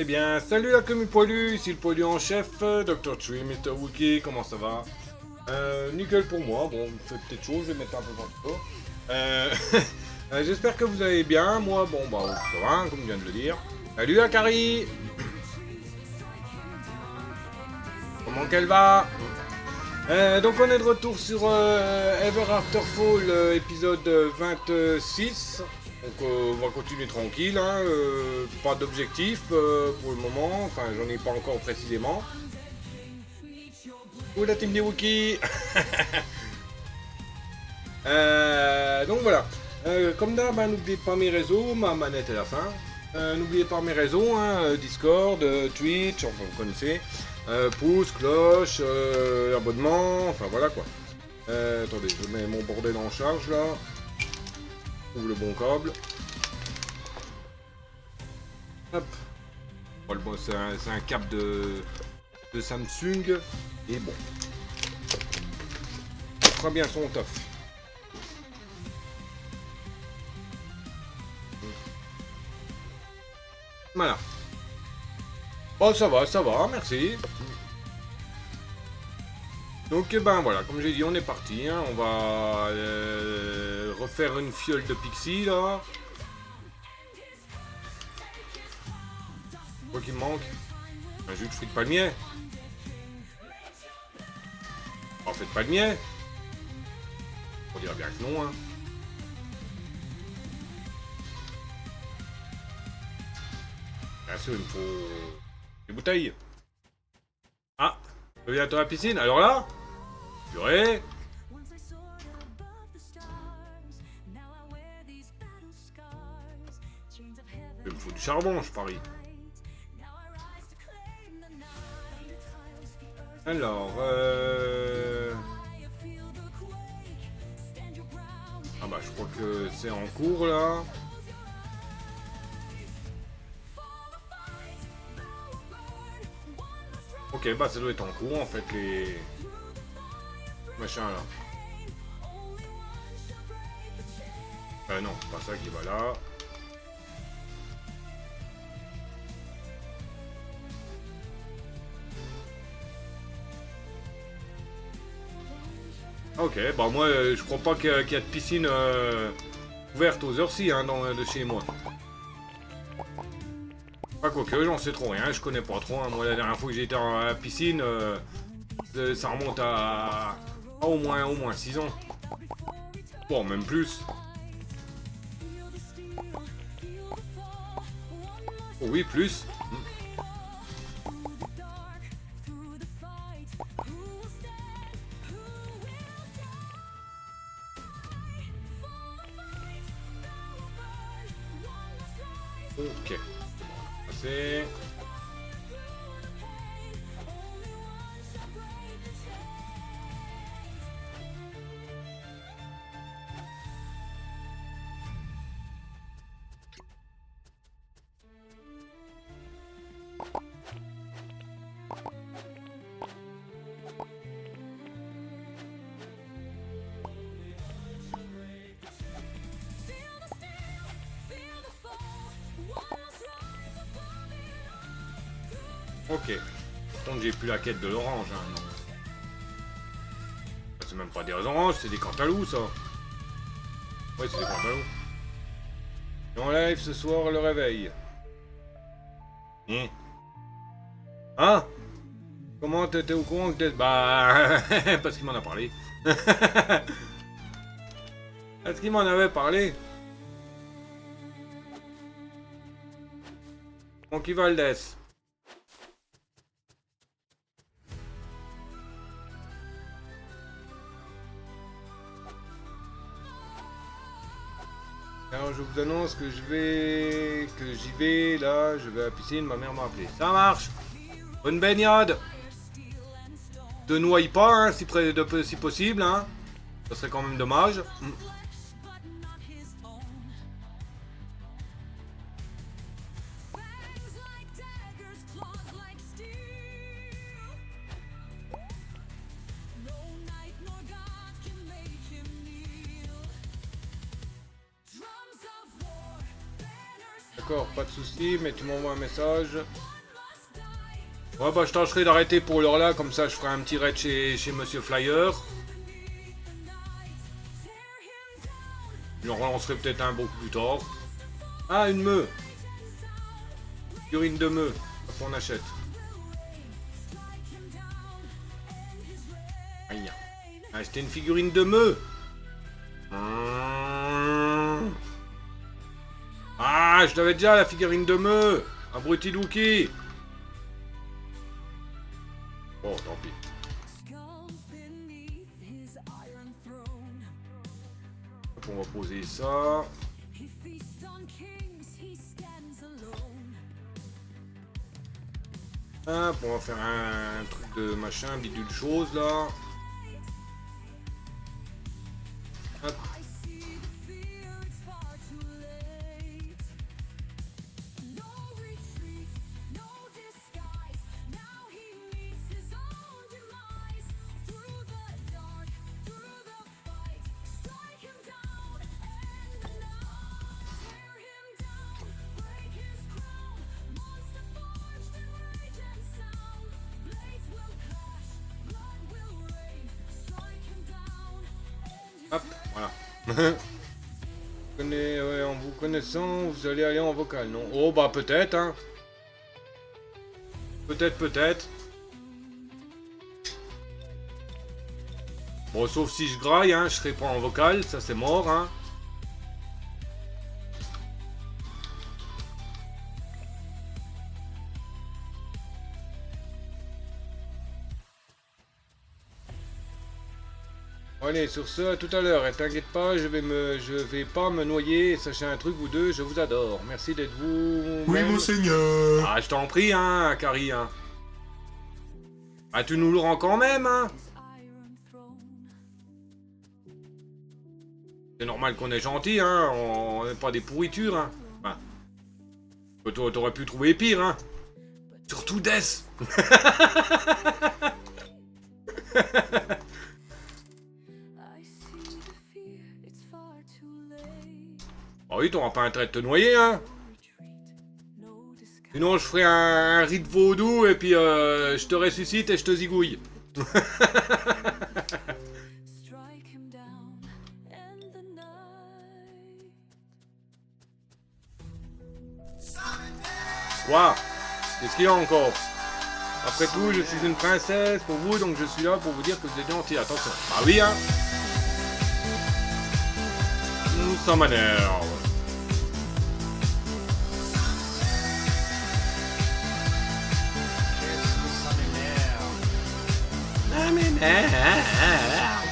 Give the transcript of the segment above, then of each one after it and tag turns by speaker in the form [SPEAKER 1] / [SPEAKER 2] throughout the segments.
[SPEAKER 1] Eh bien, salut la commu poilu, ici le poilu en chef, Dr. Tree, Mr. Wookie, comment ça va? Nickel pour moi, bon, il fait peut-être chaud, je vais mettre un peu de vent. J'espère que vous allez bien, moi, bon, bah, ça va, comme je viens de le dire. Salut Akari! Comment qu'elle va? Donc on est de retour sur Ever After Fall, épisode 26. Donc on va continuer tranquille, hein, pas d'objectif pour le moment, enfin j'en ai pas encore précisément. Ou la team des Wookiees. Donc voilà, comme d'hab, hein, n'oubliez pas mes réseaux, ma manette à la fin. N'oubliez pas mes réseaux, hein, Discord, Twitch, enfin vous connaissez. Pouce, cloche, abonnement, enfin voilà quoi. Attendez, je mets mon bordel en charge là. Ouvre le bon câble. Hop. Bon, c'est un câble de Samsung. Et bon. Il fera bien son taf. Voilà. Oh ça va, merci. Donc ben voilà, comme j'ai dit, on est parti. Hein. On va refaire une fiole de Pixie là. Quoi qu'il me manque? Un jus de fruits de palmier. En fait, palmier. On dirait bien que non, hein. Bien sûr, il me faut des bouteilles. Ah, je viens à la piscine. Alors là, purée. Il me faut du charbon, je parie. Alors, ah bah je crois que c'est en cours là. Ok, bah ça doit être en cours en fait les machins là. Non, c'est pas ça qui va là. Ok, bah moi je crois pas qu'il y a de piscine ouverte aux heures-ci hein, de chez moi. Pas quoique, j'en sais trop rien, je connais pas trop. Hein. Moi la dernière fois que j'ai été à la piscine, ça remonte à au moins 6 ans. Bon, même plus. Oh oui, plus. Ok. C'est... Ok. Par contre, j'ai plus la quête de l'orange. Hein, non. C'est même pas des oranges, c'est des cantalous, ça. Ouais, c'est des cantalous. Et en live ce soir, le réveil. Hein? Comment t'étais au courant que t'es... Bah... parce qu'il m'en a parlé. Parce qu'il m'en avait parlé. Monkey Valdez. Alors je vous annonce que j'y vais, là, je vais à la piscine, ma mère m'a appelé. Ça marche. Bonne baignade. Te noie pas, hein, si possible, hein. Ça serait quand même dommage. D'accord, pas de soucis, mais tu m'envoies un message. Ouais, bah je tâcherai d'arrêter pour l'heure là, comme ça je ferai un petit raid chez Monsieur Flyer. Je relancerai peut-être un beaucoup plus tard. Ah, une meule. Figurine de meule. On achète. Aïe. Acheter une figurine de meule. Ah, je l'avais déjà la figurine de meule. Abruti Dookie. Bon, tant pis. On va poser ça. Hop, on va faire un truc de machin, bidule chose là. Hop. Hop, voilà. Ouais, en vous connaissant, vous allez aller en vocal, non? Oh, bah peut-être, hein. Peut-être. Bon, sauf si je graille, hein, je serai pas en vocal, ça c'est mort, hein. Allez, sur ce, à tout à l'heure, et t'inquiète pas, je vais pas me noyer, sachez un truc ou deux, je vous adore. Merci d'être vous.
[SPEAKER 2] Oui, monseigneur.
[SPEAKER 1] Ah, je t'en prie, hein, Carrie, hein. Ah, tu nous le rends quand même, hein. C'est normal qu'on est gentil, hein, on n'est pas des pourritures, hein. Enfin, toi, t'aurais pu trouver pire, hein. Surtout Death. Ah oui, t'auras pas intérêt de te noyer, hein. Sinon, je ferai un rite vaudou et puis je te ressuscite et je te zigouille. Quoi? Qu'est-ce qu'il y a encore? Après tout, je suis une princesse pour vous, donc je suis là pour vous dire que vous êtes gentil. Attention. Bah oui, hein. Ça m'énerve. Ça m'énerve.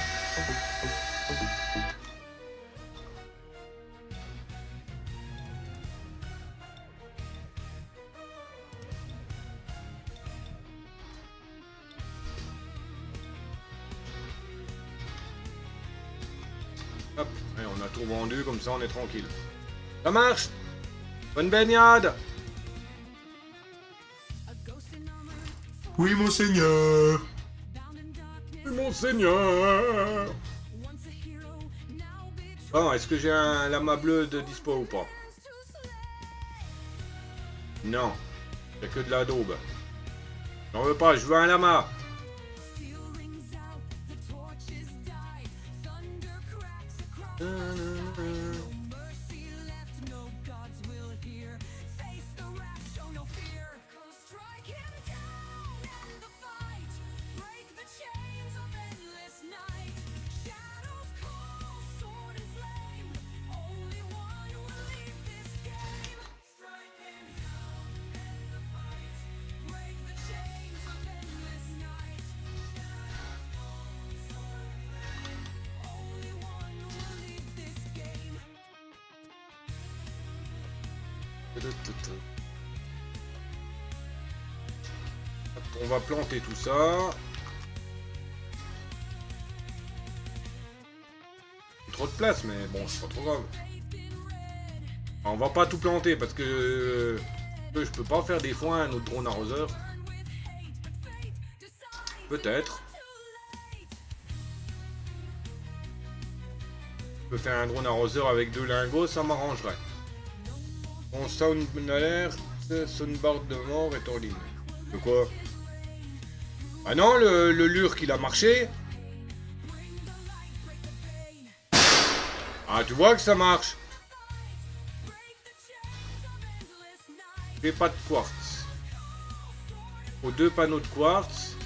[SPEAKER 1] Hop, et on a tout vendu, comme ça on est tranquille. Ça marche. Bonne baignade.
[SPEAKER 2] Oui, monseigneur.
[SPEAKER 1] Oui, monseigneur. Bon, est-ce que j'ai un lama bleu de dispo ou pas? Non. Il n'y a que de la daube. J'en veux pas, je veux un lama. On va planter tout ça. Trop de place, mais bon, c'est pas trop grave. On va pas tout planter parce que je peux pas faire des foins à notre drone arroseur. Peut-être. Je peux faire un drone arroseur avec 2 lingots, ça m'arrangerait. Mon sound alert, soundbar de mort est en ligne. De quoi? Ah non, le lurk il a marché. Ah, tu vois que ça marche. J'ai pas de quartz. Aux 2 panneaux de quartz.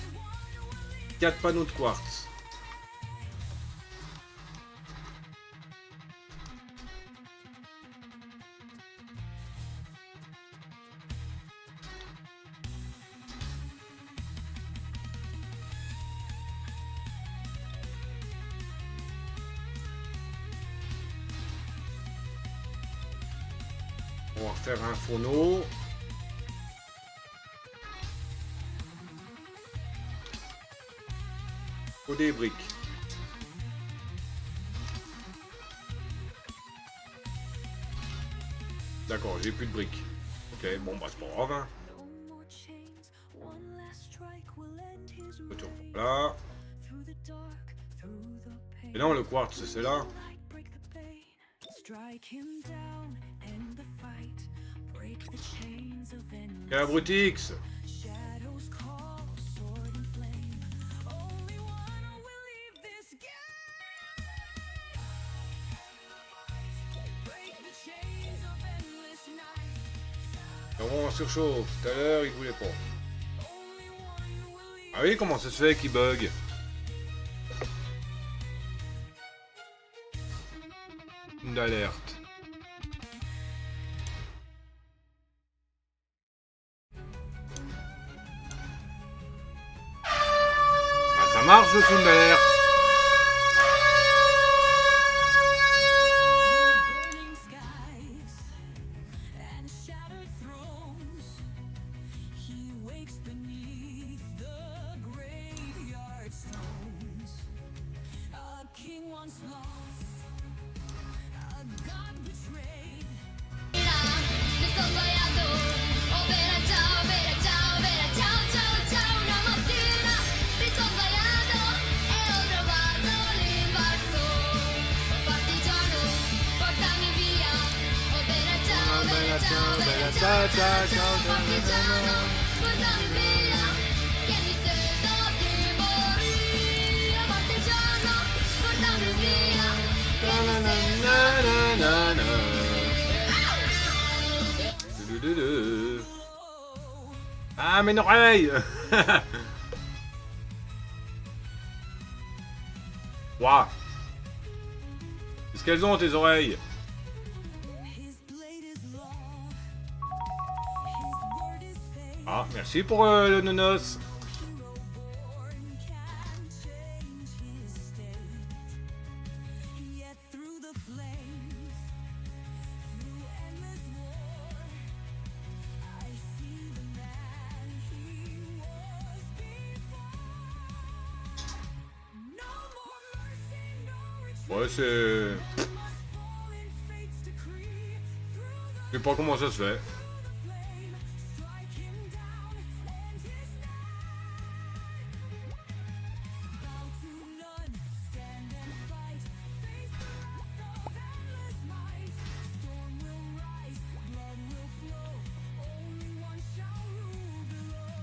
[SPEAKER 1] 4 panneaux de quartz. On va refaire un fourneau. Faut des briques. D'accord, j'ai plus de briques. Ok, bon bah c'est pas grave. Hein. Retour là. Et non, le quartz, c'est là. Et la Brutix. On surchauffe. Tout à l'heure, il voulait pas. Ah oui, comment ça se fait qu'il bug? Une alerte. Ah, ça marche le sound d'alerte. Ah, mais une oreille. Waouh. Qu'est-ce qu'elles ont, tes oreilles? Ah, merci pour le nonos. Ouais, c'est... Je sais pas comment ça se fait.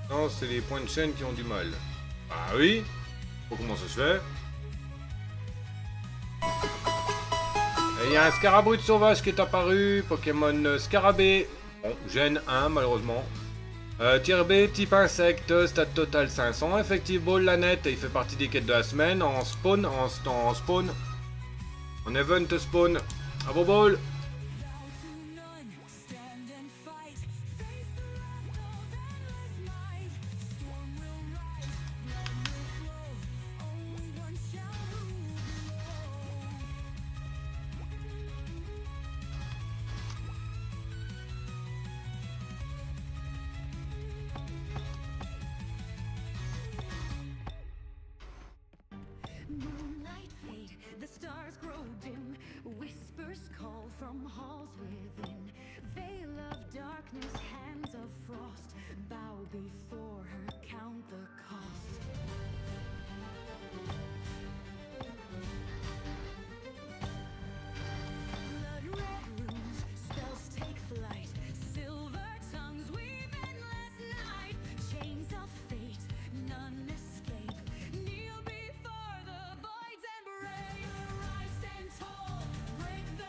[SPEAKER 1] Non, c'est les points de chaîne qui ont du mal. Ah oui? Je sais pas comment ça se fait. Il y a un Scarabrut sauvage qui est apparu, Pokémon Scarabée. Bon, gène 1 malheureusement. Tier B, type insecte, stade total 500. Effective ball, la net, il fait partie des quêtes de la semaine. En spawn, en spawn. En event spawn. À vos balls.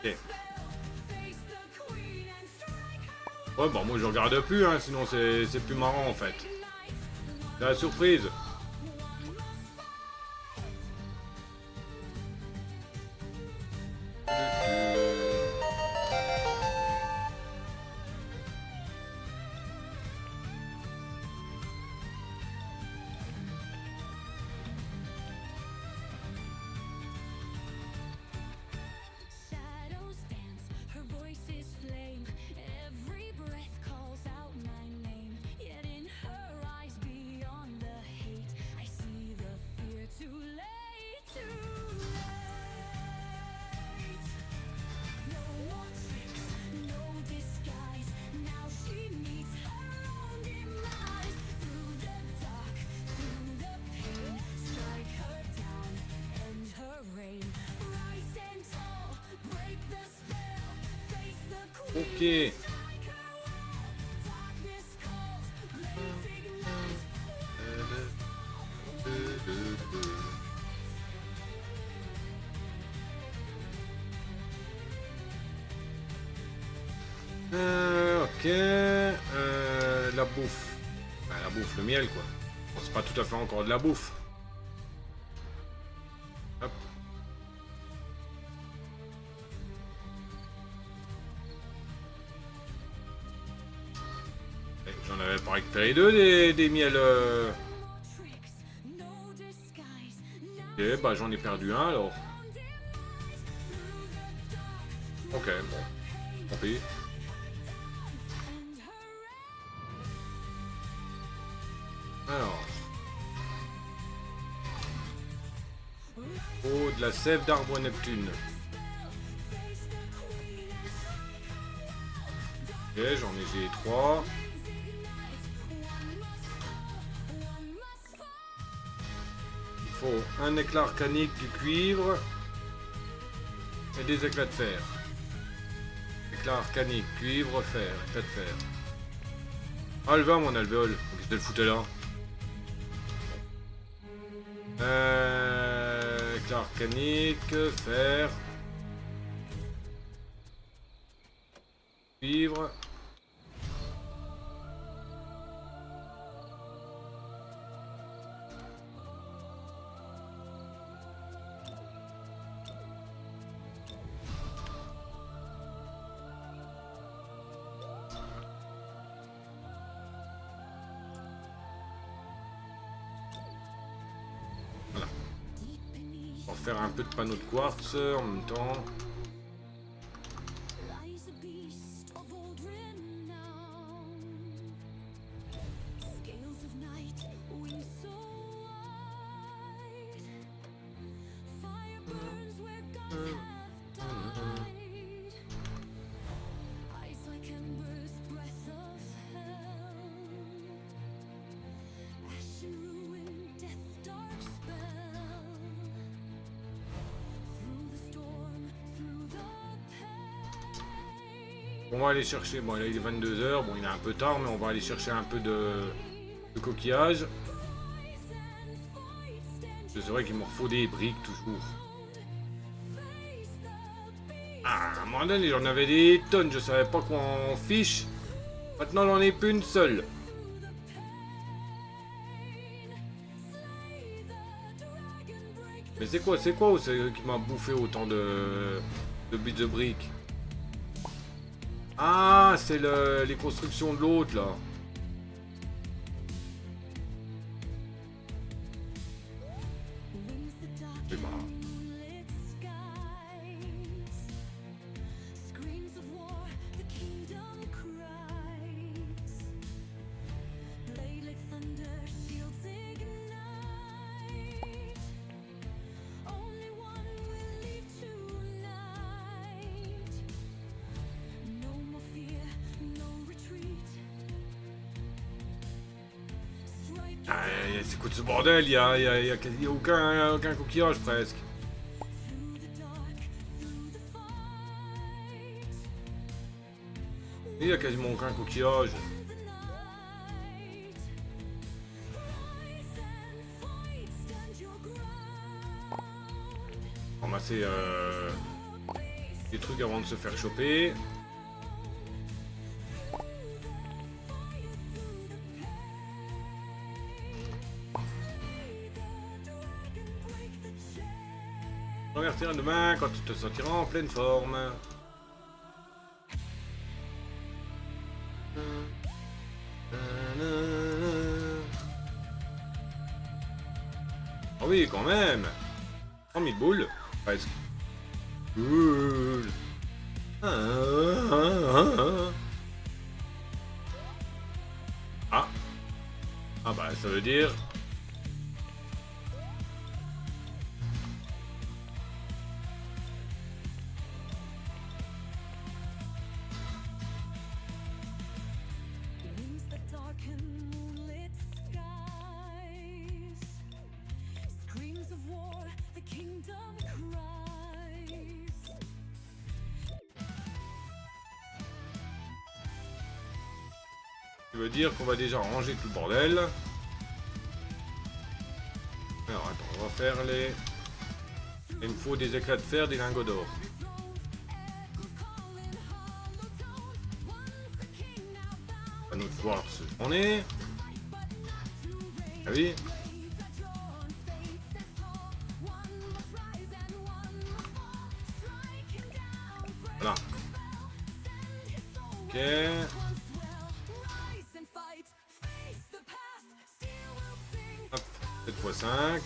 [SPEAKER 1] Ok. Ouais, bah moi je regarde plus, hein, sinon c'est plus marrant en fait. C'est la surprise. Ok. Ok. La bouffe. Bah, la bouffe, le miel quoi. Bon, c'est pas tout à fait encore de la bouffe. Hop. J'en avais pas récupéré deux des miels. Ok, bah j'en ai perdu un alors. Ok, bon. Tant pis. Alors. Oh, de la sève d'arbre Neptune. Ok, j'en ai 3. Il faut un éclat arcanique du cuivre et des éclats de fer. Éclat arcanique, cuivre, fer, éclat de fer. Alva, mon alvéole. Qu'est-ce qu'elle foutait là? Éclat arcanique, fer, cuivre. Voilà. On va faire un peu de panneau de quartz en même temps. On va aller chercher, bon là il est 22 h, bon il est un peu tard mais on va aller chercher un peu de coquillage. C'est vrai qu'il me faut des briques toujours. Ah, à un moment donné j'en avais des tonnes, je savais pas quoi en fiche. Maintenant j'en ai plus une seule. Mais c'est quoi qui m'a bouffé autant de bits de briques? Ah, c'est les constructions de l'autre là. C'est marrant. Ah, c'est quoi ce bordel? Il y a aucun coquillage presque. Il y a quasiment aucun coquillage. Ramasser des trucs avant de se faire choper. Remerciera demain quand tu te sentiras en pleine forme. Ah oui, quand même. 100 000 boules, presque. Cool. Ah. Ah bah ça veut dire... Ça veut dire qu'on va déjà ranger tout le bordel. Alors attends, on va faire les... Il me faut des éclats de fer, des lingots d'or. Un autre quartz. On est... Ah oui. Voilà. Ok. Hop, 7 x 5.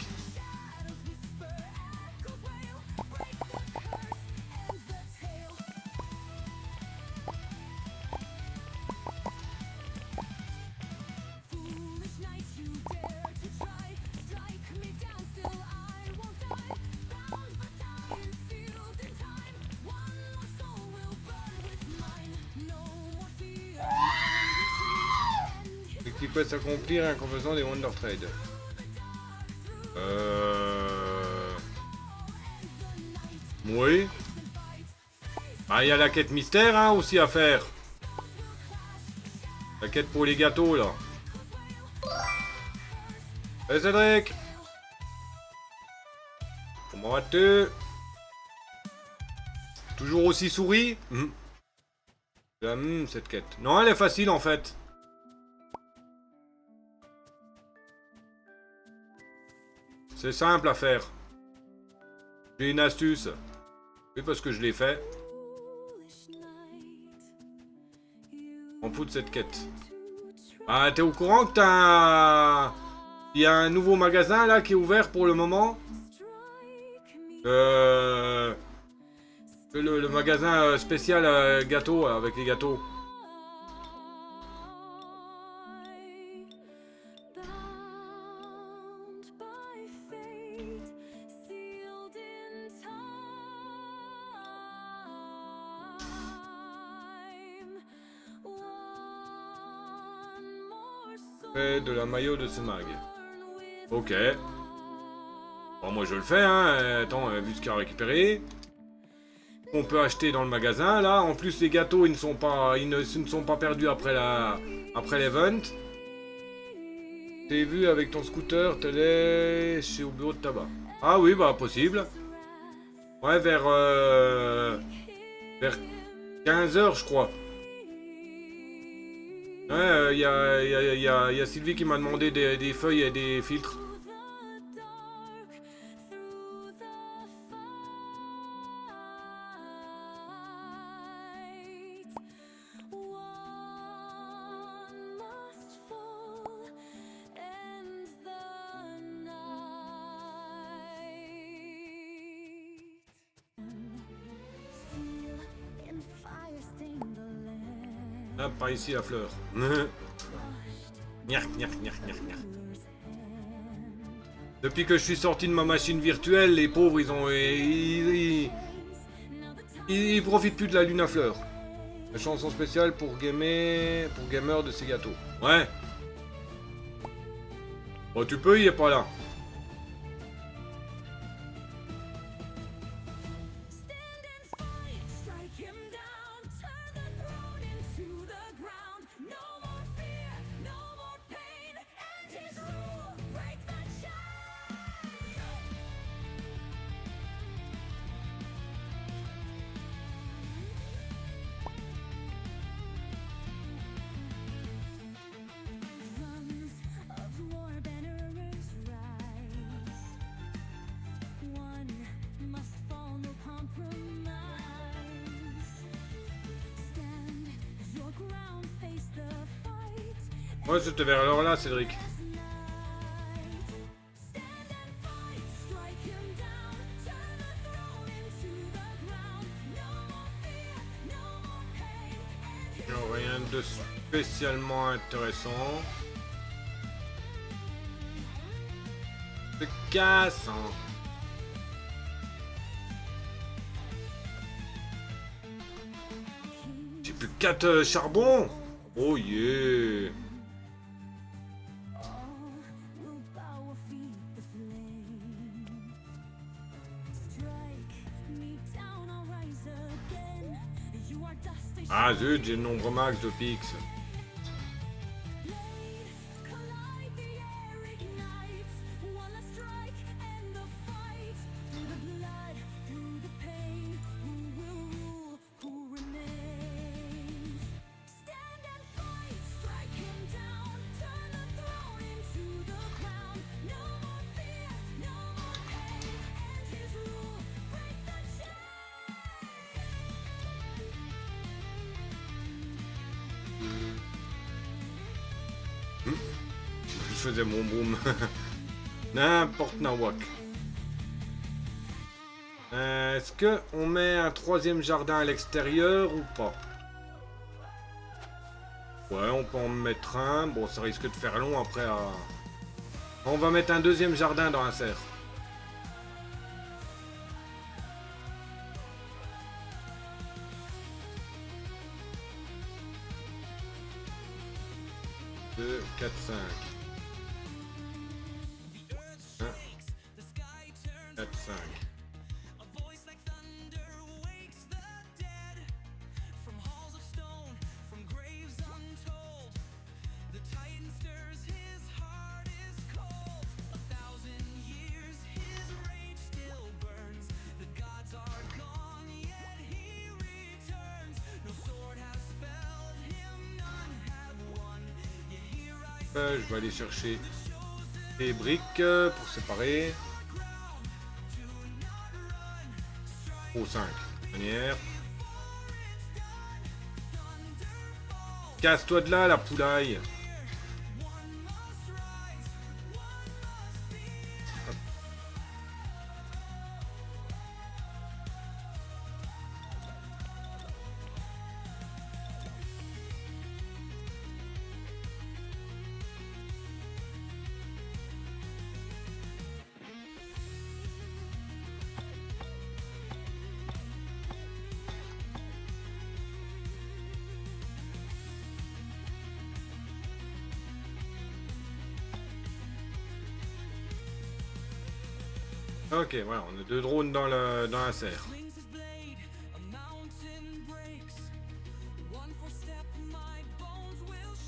[SPEAKER 1] Qui peut s'accomplir en faisant des Wonder Trade. Oui. Ah, il y a la quête mystère hein, aussi à faire. La quête pour les gâteaux là. Hey Cédric. Comment vas-tu? Toujours aussi souris cette quête. Non, elle est facile en fait. C'est simple à faire. J'ai une astuce. Oui, parce que je l'ai fait. On fout de cette quête. Ah, t'es au courant que t'as... Il y a un nouveau magasin là qui est ouvert pour le moment. Le magasin spécial gâteau avec les gâteaux. De la maillot de ce mag. Ok. Bon, moi je le fais, hein. Attends, vu ce qu'il a récupéré. On peut acheter dans le magasin, là. En plus, les gâteaux, ils ne sont pas perdus après l'event. T'es vu avec ton scooter, t'es chez au bureau de tabac. Ah oui, bah possible. Ouais, vers 15h, je crois. Ouais, y a Sylvie qui m'a demandé des feuilles et des filtres. Ah, par ici la fleur. Depuis que je suis sorti de ma machine virtuelle, les pauvres, ils profitent plus de la lune à fleurs. La chanson spéciale pour gamers de ces gâteaux. Ouais. Bon, tu peux, il est pas là. Ouais, c'était vers alors là, Cédric. Non, rien de spécialement intéressant. Se casse, hein. J'ai plus que 4 charbons. Oh yeah. Ah zut, j'ai le nombre max de pix. Je faisais mon boom. N'importe nawak. Est-ce que on met un troisième jardin à l'extérieur ou pas? Ouais, on peut en mettre un. Bon, ça risque de faire long après. On va mettre un deuxième jardin dans la serre. Deux, 4, 5. 4, 5. Je vais aller chercher des briques pour séparer. Oh, 5. Manière. Casse-toi de là, la poulaille. Ok, voilà, on a 2 drones dans la serre.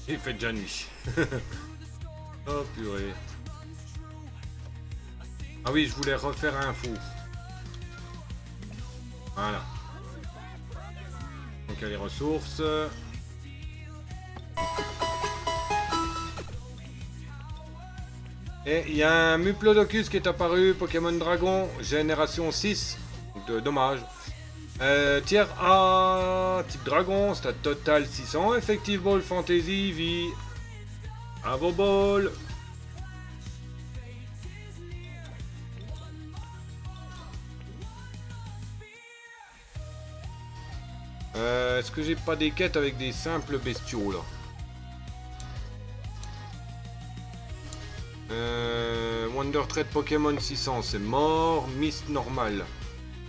[SPEAKER 1] Il fait déjà nuit. Oh purée. Ah oui, je voulais refaire un four. Voilà. Donc il y a les ressources. Et il y a un Muplodocus qui est apparu, Pokémon Dragon, génération 6. Donc dommage. Tiers A, type Dragon, stat total 600, Effective Ball Fantasy, vie. Bravo Ball. Est-ce que j'ai pas des quêtes avec des simples bestiaux là? Wonder Trade Pokémon 600, c'est mort. Miss normal.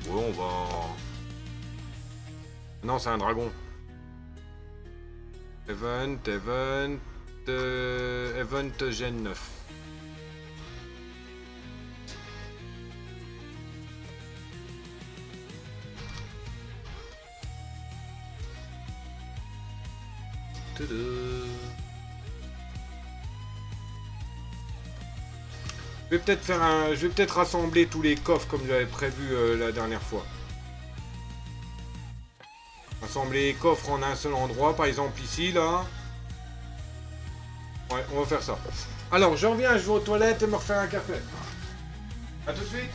[SPEAKER 1] Ouais, on va... Non, c'est un dragon. Event, Gen 9. Tada. Je vais peut-être rassembler tous les coffres comme j'avais prévu la dernière fois. Rassembler les coffres en un seul endroit, par exemple ici, là. Ouais, on va faire ça. Alors, je reviens, je vais aux toilettes et me refaire un café. A tout de suite.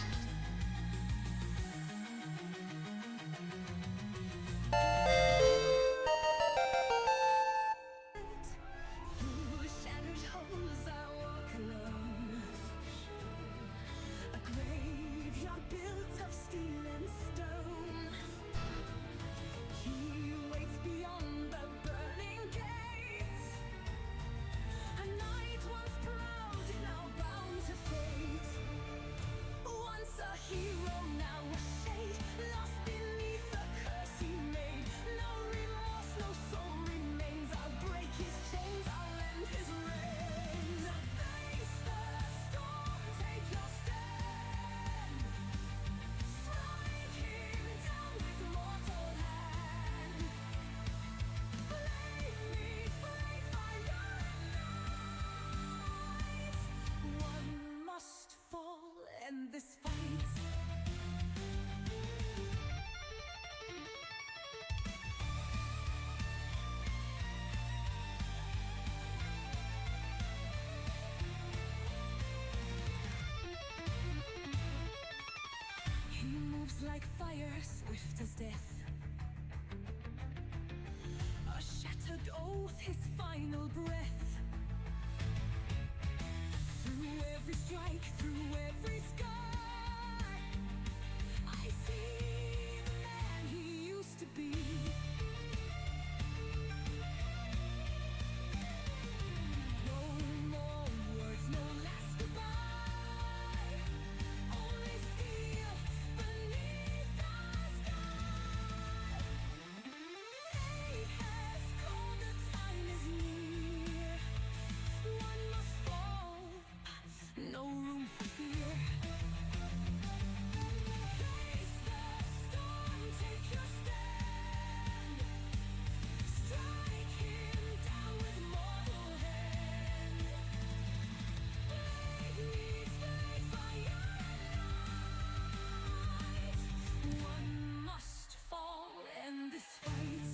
[SPEAKER 3] end this fight. He moves like fire, swift as death. A shattered oath, his final breath. Through every strike, through every scar, I see the man he used to be. No more words, no last goodbye. Only steel beneath the sky. Fate has called, the time is near. One must fall, no room for fear. Face the storm, take your stand. Strike him down with mortal hand. Blade meets blade, fire and light. One must fall, end this fight.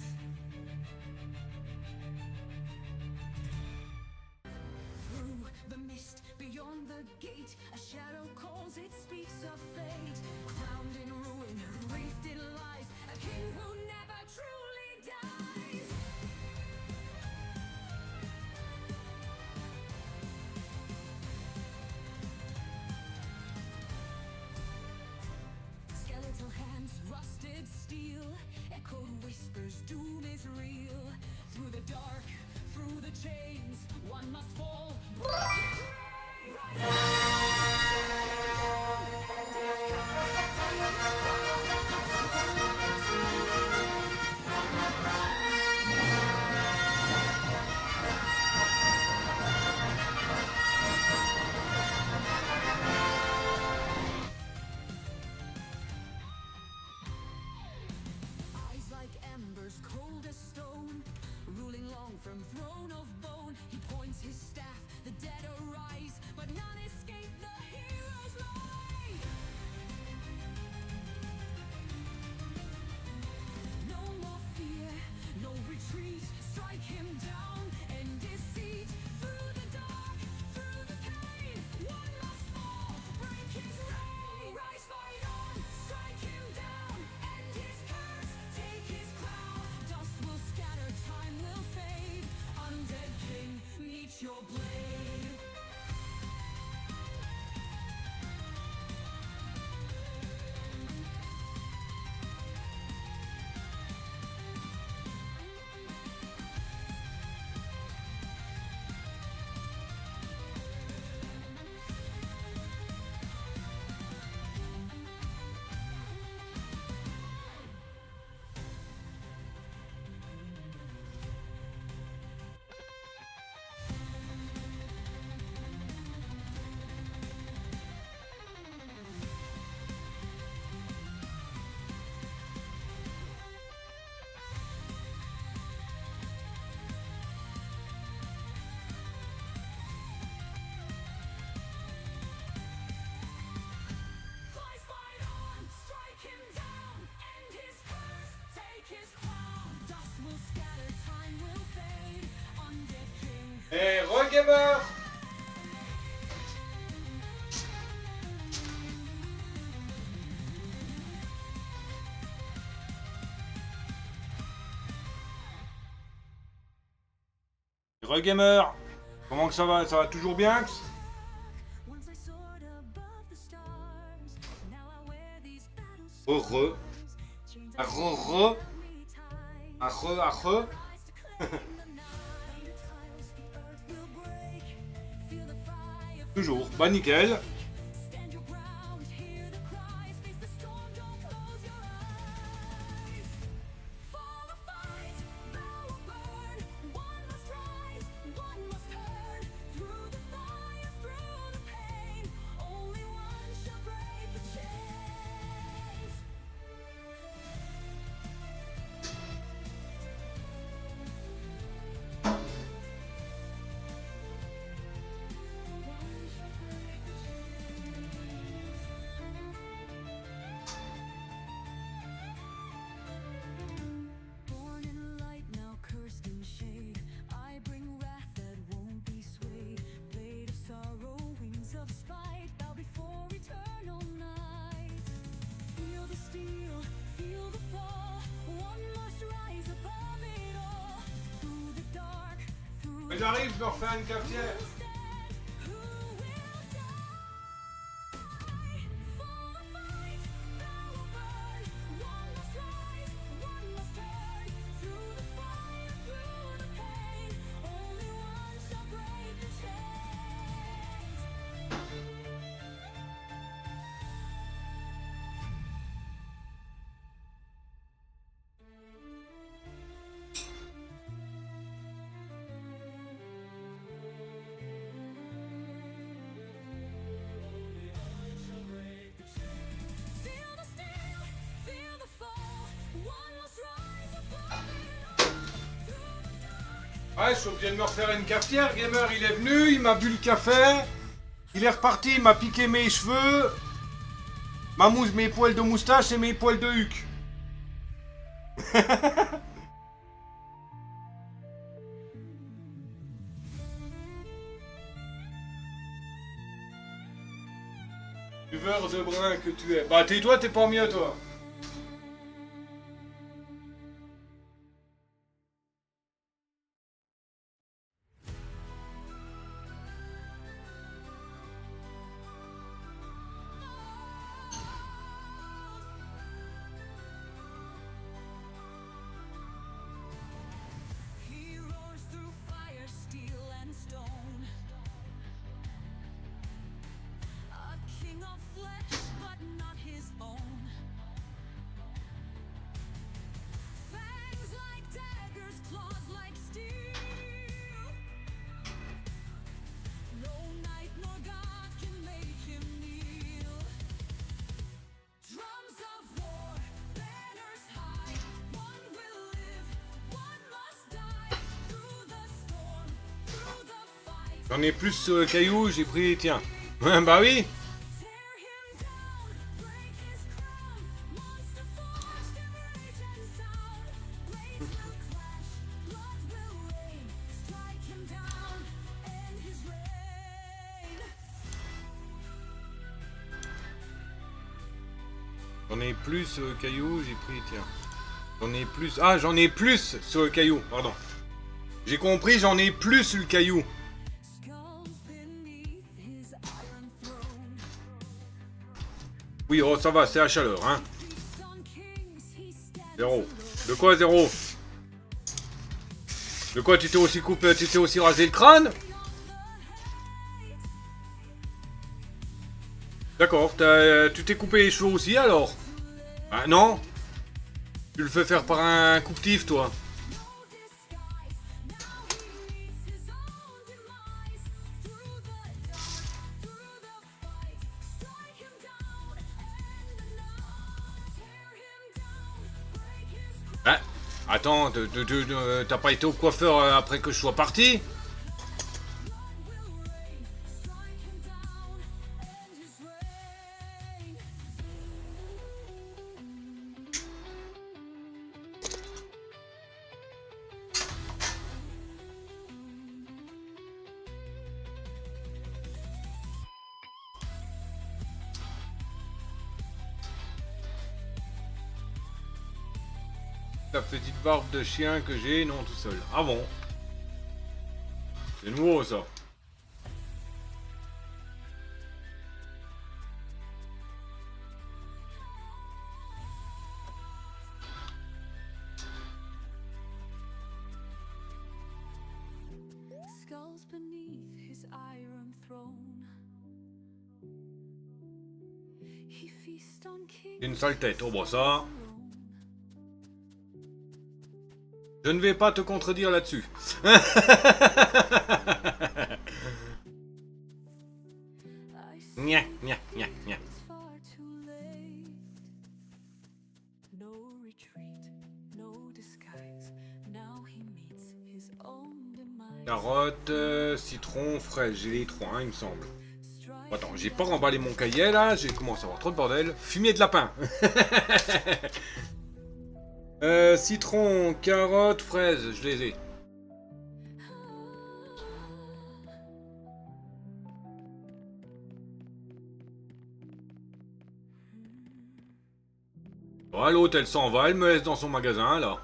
[SPEAKER 3] Through the mist, beyond the gate, a shadow calls, it speaks of fate. Crowned in ruin, wreathed in lies, a king who never truly dies. Skeletal hands, rusted steel, echoed whispers, doom is real. Through the dark, through the chains, one must fall. Eyes like embers, cold as stone, ruling long from throne of bone. He points his staff, the dead arise, but none escape the hero's lie. No more fear, no retreat, strike him down, end deceit. Through the dark, through the pain, one must fall, break his reign. Rise, fight on, strike him down, end his curse, take his crown. Dust will scatter, time will fade. Undead king, meet your blade. Flies, fight on, strike him down, end his curse, take his crown. Dust will scatter, time will fade. Undead king.
[SPEAKER 1] Et re-gamer. Re-gamer. Comment que ça va? Ça va toujours bien?
[SPEAKER 3] Once I soared above the stars. Now I wear these battle
[SPEAKER 1] Re.
[SPEAKER 3] chains
[SPEAKER 1] Ah,
[SPEAKER 3] that
[SPEAKER 1] re.
[SPEAKER 3] me tied.
[SPEAKER 1] Ah, re.
[SPEAKER 3] Rise to claim the night. Tiles the earth will break. Feel the fire.
[SPEAKER 1] Toujours. Bah nickel.
[SPEAKER 3] Stand your ground. Hear the cries. Face the storm. Don't close your eyes. For the fight. Bow or burn. One must rise. One must turn. Through the fire. Through the pain. Only one shall break the chains. One shall break the chains.
[SPEAKER 1] j'arrive, je me refais une cafetière. Ouais, je suis obligé de me refaire une cafetière. Gamer, il est venu, il m'a bu le café. Il est reparti, il m'a piqué mes cheveux. Mes poils de moustache et mes poils de huc. Buveur de brin que tu es. Bah tais-toi, t'es pas mieux toi.
[SPEAKER 3] He roars through fire, steel, and stone. A king of flesh, but not his own. Fangs like daggers, claws like steel. No night nor God can make him kneel. Drums of war, banners high. One will live, one must die. Through the storm, through the fight.
[SPEAKER 1] J'en ai plus sur le caillou, j'ai pris, tiens. Ouais, bah oui.
[SPEAKER 3] Tear him down, break his crown. Monster forged in rage and sound. Blades will clash, blood will rain. Strike him down, end his reign.
[SPEAKER 1] J'en ai plus sur le caillou, j'ai pris, tiens. J'en ai plus. Ah, j'en ai plus sur le caillou, pardon. J'ai compris, j'en ai plus sur le caillou.
[SPEAKER 3] Skulls beneath his iron throne.
[SPEAKER 1] Oui, oh, ça va, c'est la chaleur, hein.
[SPEAKER 3] Feast on kings, he stands
[SPEAKER 1] Zéro. De quoi, zéro? De quoi, tu t'es aussi coupé, tu t'es aussi rasé le crâne? D'accord, tu t'es coupé les cheveux aussi, alors? Ah, non? Tu le fais faire par un coupe-tif, toi.
[SPEAKER 3] no disguise. Now he meets his own demise. Through the dark, through the fight. Strike him down, end the night. Tear him down, break his
[SPEAKER 1] Hein? Attends, t'as pas été au coiffeur après que je sois parti?
[SPEAKER 3] blood will rain. Strike him down, end his reign.
[SPEAKER 1] La petite barbe de chien que j'ai, non, tout seul. Ah bon? C'est nouveau, ça.
[SPEAKER 3] Skulls beneath his iron throne. He feasts on kings.
[SPEAKER 1] Une sale tête, oh bah ça...
[SPEAKER 3] alone.
[SPEAKER 1] Je ne vais pas te contredire là-dessus.
[SPEAKER 3] I
[SPEAKER 1] Gna, gna, gna, gna.
[SPEAKER 3] It's far too late. No retreat, no disguise. Now he meets his own demise.
[SPEAKER 1] Carotte, citron, fraise, j'ai les trois, hein, il me semble.
[SPEAKER 3] Strike
[SPEAKER 1] Attends, j'ai pas remballé mon cahier là, j'ai commencé à avoir trop de bordel. Fumier de lapin. Citron, carotte, fraise, je les ai. Ouais, l'autre elle s'en va, elle me laisse dans son magasin là.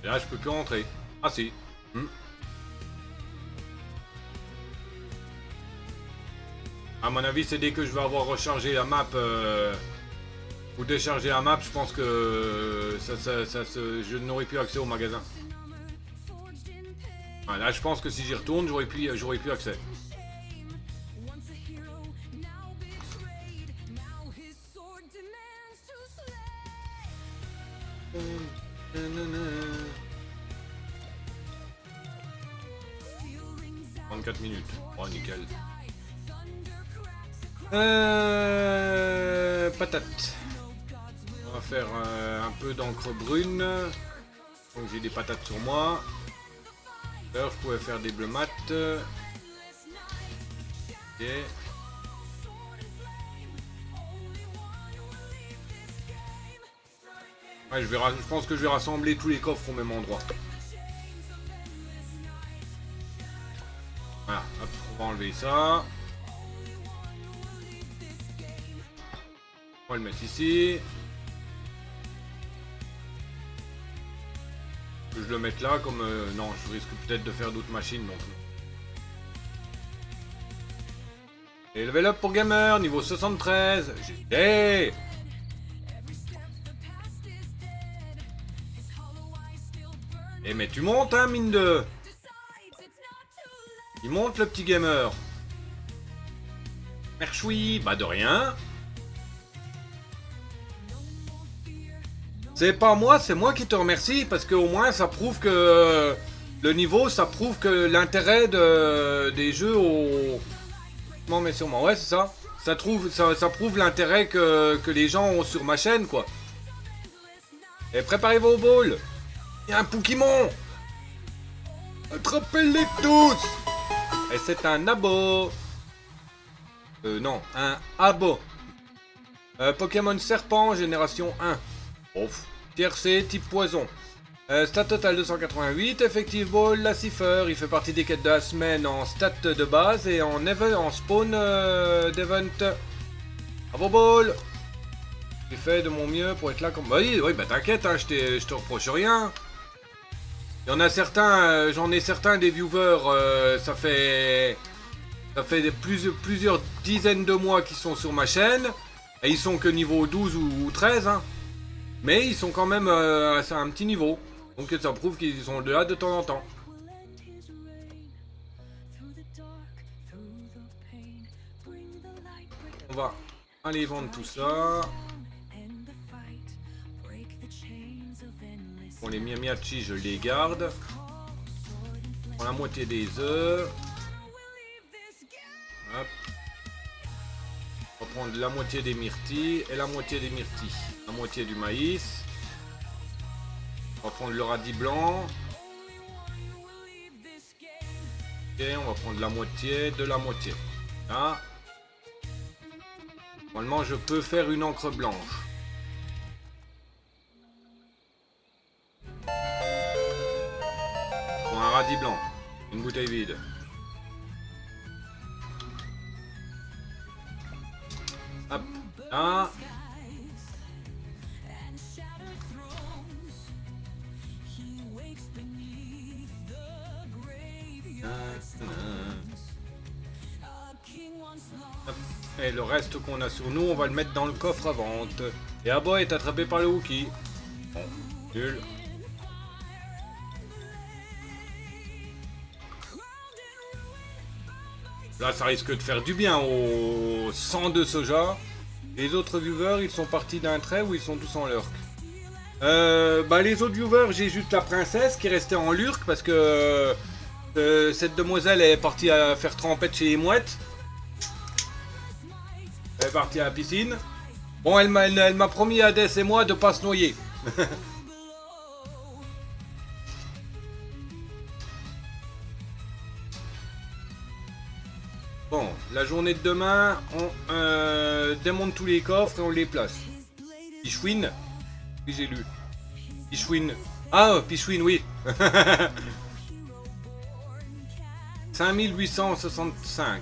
[SPEAKER 1] Et là, je peux plus rentrer. Ah si. À mon avis, c'est dès que je vais avoir rechargé la map ou déchargé la map, je pense que je n'aurai plus accès au magasin. Ah, là, je pense que si j'y retourne, j'aurai plus accès.
[SPEAKER 3] Once a hero, now betrayed. Now his sword demands to slay. Steel rings out,
[SPEAKER 1] 34 minutes. Oh, nickel.
[SPEAKER 3] thunder cracks across.
[SPEAKER 1] Patate. On va faire un peu d'encre brune. Donc j'ai des patates sur moi. D'ailleurs, je pouvais faire des bleus mat. Ok. Ouais, je pense que je vais rassembler tous les coffres au même endroit. Voilà, hop, on va enlever ça. On va le mettre ici. Que je le mette là comme... non, je risque peut-être de faire d'autres machines donc. Et level up pour gamer, niveau 73. Hey. Eh mais tu montes hein, mine de... Il monte le petit gamer. Merchoui, bah de rien. C'est pas moi, c'est moi qui te remercie parce que au moins ça prouve que le niveau, ça prouve que l'intérêt des jeux au... Non mais sûrement, ouais c'est ça. Ça prouve l'intérêt que les gens ont sur ma chaîne quoi. Et préparez vos balls. Il y a un Pokémon. Attrapez-les tous. Et c'est un abo. Non, un abo. Pokémon Serpent, génération 1. Ouf. Tiercé, type poison. Stat total 288, effective ball, la cipher. Il fait partie des quêtes de la semaine en stat de base et en spawn d'event. Bravo ball. J'ai fait de mon mieux pour être là comme... Oui, bah t'inquiète, hein, je te reproche rien. Il y en a certains, j'en ai certains des viewers, ça fait plusieurs dizaines de mois qu'ils sont sur ma chaîne. Et ils sont que niveau 12 ou 13, hein. Mais ils sont quand même à un petit niveau. Donc ça prouve qu'ils sont de là de temps en temps. On va aller vendre tout ça. Pour les Miamiachi, je les garde. Pour la moitié des œufs. Hop. On va prendre la moitié des myrtilles et la moitié des myrtilles. La moitié du maïs. On va prendre le radis blanc. Et on va prendre la moitié de la moitié. Là. Normalement, je peux faire une encre blanche. Pour un radis blanc. Une bouteille vide. Hop. Là. Et le reste qu'on a sur nous, on va le mettre dans le coffre à vente. Et Abo est attrapé par le Wookie. Bon, nul. Là, ça risque de faire du bien au sang de soja. Les autres viewers, ils sont partis d'un trait ou ils sont tous en lurk. Les autres viewers, j'ai juste la princesse qui est restée en lurk parce que cette demoiselle est partie à faire trempette chez les mouettes. Elle est partie à la piscine. Bon, elle m'a promis à Hades et moi de pas se noyer. Bon, la journée de demain, on démonte tous les coffres et on les place. Pichouine. Oui, j'ai lu. Pichouine. Ah, Pichouine, oui. 5865.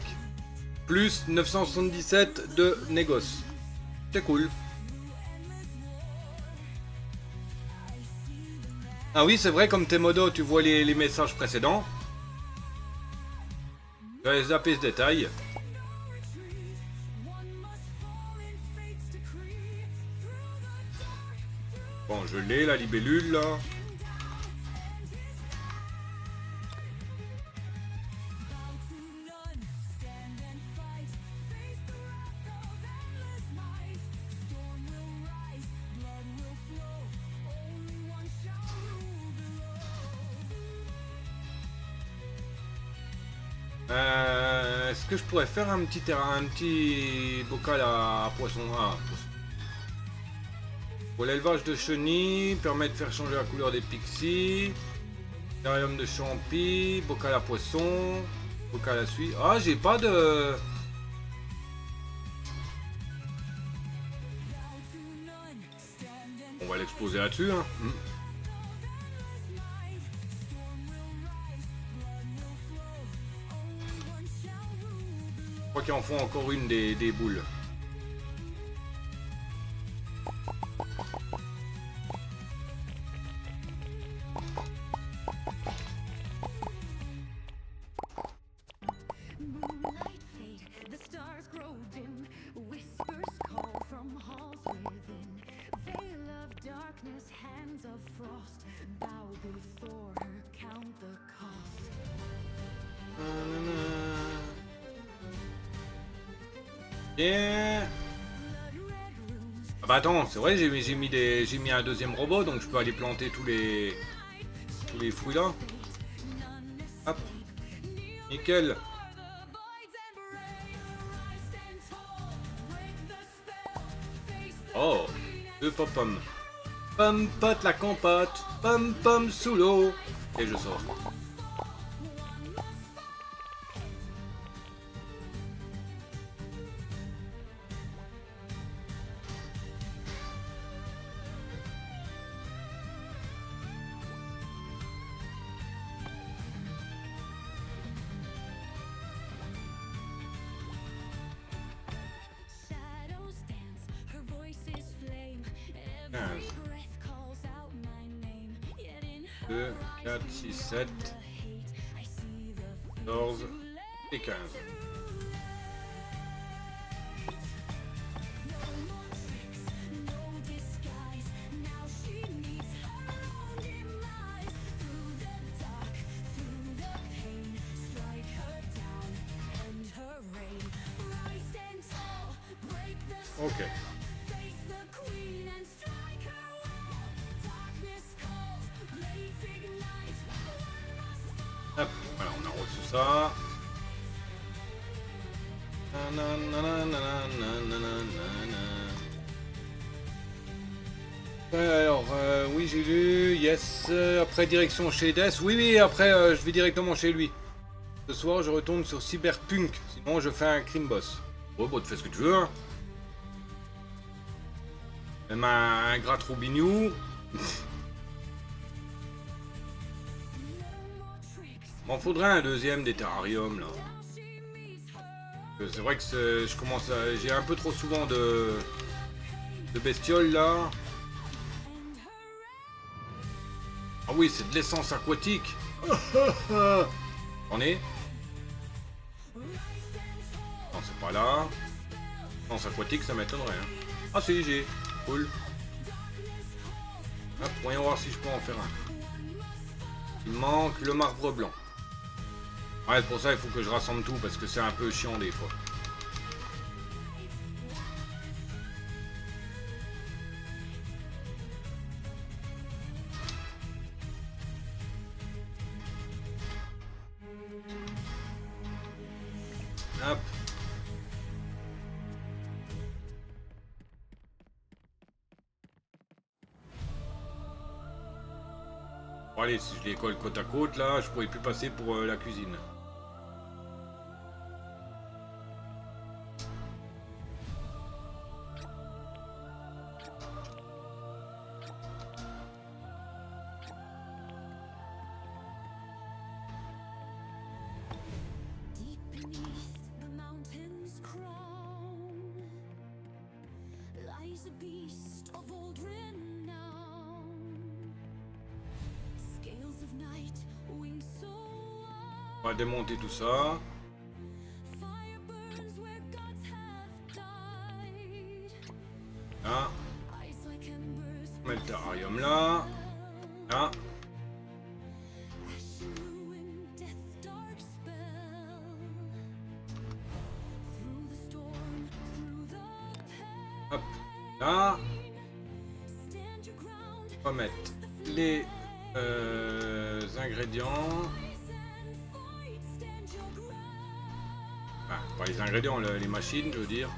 [SPEAKER 1] Plus 977 de négoce. C'est cool. Ah oui, c'est vrai, comme t'es modo, tu vois les messages précédents. Je vais zapper ce détail. Bon, je l'ai, la libellule, là. Est-ce que je pourrais faire un petit bocal à poisson? Ah, pour l'élevage de chenilles, permet de faire changer la couleur des pixies. Terrarium de champi, bocal à poisson, bocal à suie. Ah, j'ai pas de... On va l'exposer là-dessus, hein. Je crois qu'ils en font encore une des boules.
[SPEAKER 3] Moonlight fade, the stars grow dim. Whispers call from halls within. Veil of darkness, hands of frost. Bow before her, count the cost.
[SPEAKER 1] Yeah. Ah bah attends, c'est vrai, j'ai mis un deuxième robot, donc je peux aller planter tous les fruits là. Hop. Nickel. Oh, deux pom-pom. Pom-pot la compote, pom-pom sous l'eau. Et je sors.
[SPEAKER 3] Shadows dance, her voice is flame. Every
[SPEAKER 1] 15,
[SPEAKER 3] breath calls out my name. Yet in
[SPEAKER 1] 2,
[SPEAKER 3] her
[SPEAKER 1] 4, 6, 7,
[SPEAKER 3] hate, I see the
[SPEAKER 1] 14 et 15.
[SPEAKER 3] no disguise. Now she meets her own demise. Through the dark, through the pain, strike her down, end her reign. Rise and tall, break the
[SPEAKER 1] Ok.
[SPEAKER 3] face the queen and strike her wall. Darkness calls, blades ignite.
[SPEAKER 1] Hop, voilà, on a reçu ça. Alors, oui, j'ai lu, yes. Après, direction chez Death. Oui, oui, après, je vais directement chez lui. Ce soir, je retourne sur Cyberpunk. Sinon, je fais un crime boss. Oh, bon, tu fais ce que tu veux, hein. Même un gratte roubignou. M'en faudrait un deuxième des terrariums, là. C'est vrai que je commence à... J'ai un peu trop souvent de bestioles, là. Ah oui, c'est de l'essence aquatique. On est? Non, c'est pas là. Essence aquatique, ça m'étonnerait. Hein. Ah si, j'ai. Cool. Hop, voyons voir si je peux en faire un. Il manque le marbre blanc. Ouais, pour ça, il faut que je rassemble tout, parce que c'est un peu chiant des fois. Hop. Bon, allez, si je les colle côte à côte, là, je pourrais plus passer pour la cuisine.
[SPEAKER 3] Deep beneath the mountain's crown lies a beast of old renown.
[SPEAKER 1] On va démonter tout ça.
[SPEAKER 3] Fire burns where gods have died.
[SPEAKER 1] Là.
[SPEAKER 3] Ice like embers.
[SPEAKER 1] On met le terrarium là. Là.
[SPEAKER 3] Ashen ruin, death's dark spell. Through the storm, through the pain.
[SPEAKER 1] Hop. Là.
[SPEAKER 3] Stand your ground.
[SPEAKER 1] On va mettre les ingrédients.
[SPEAKER 3] Rise and fight. Stand your ground.
[SPEAKER 1] Ah, pas les ingrédients, les machines, je veux dire.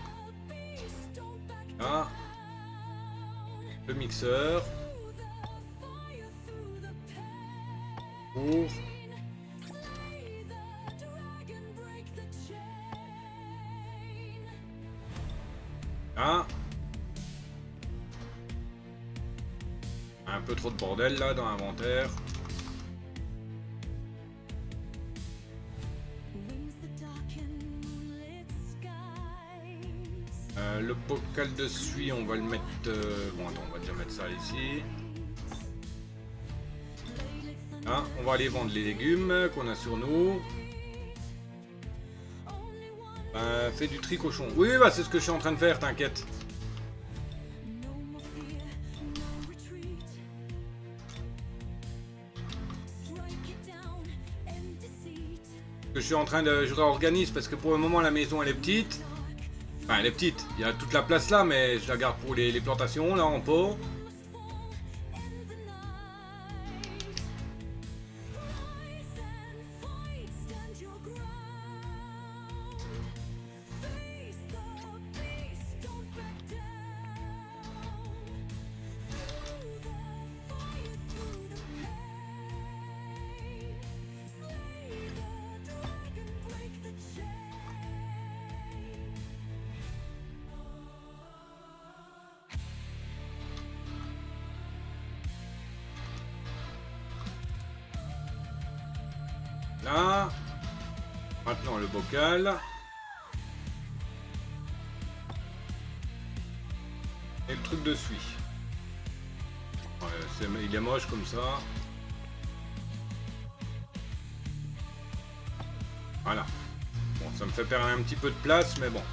[SPEAKER 3] Beast, don't back
[SPEAKER 1] Là. Le mixeur.
[SPEAKER 3] through the fire, through the pain.
[SPEAKER 1] Pour.
[SPEAKER 3] Slay the dragon, break the chain.
[SPEAKER 1] Là. Un peu trop de bordel là dans l'inventaire.
[SPEAKER 3] Wings that darken moonlit skies.
[SPEAKER 1] Le bocal de suie, on va le mettre... Bon, attends, on va déjà mettre ça ici. Là, on va aller vendre les légumes qu'on a sur nous. Fais du tri cochon. Oui, bah c'est ce que je suis en train de faire, t'inquiète.
[SPEAKER 3] No more fear, no retreat. Strike it down and deceit.
[SPEAKER 1] Que je suis en train de... Je réorganise parce que pour le moment la maison elle est petite. Enfin elle est petite, il y a toute la place là mais je la garde pour les plantations là en pot.
[SPEAKER 3] In the night. Rise and fight, stand your ground. Face the beast, don't back down. Through the fire, through the pain. Slay the dragon, break the chain.
[SPEAKER 1] Là. Maintenant le bocal. Et le truc de suie. Ouais, il est moche comme ça. Voilà. Bon, ça me fait perdre un petit peu de place, mais bon.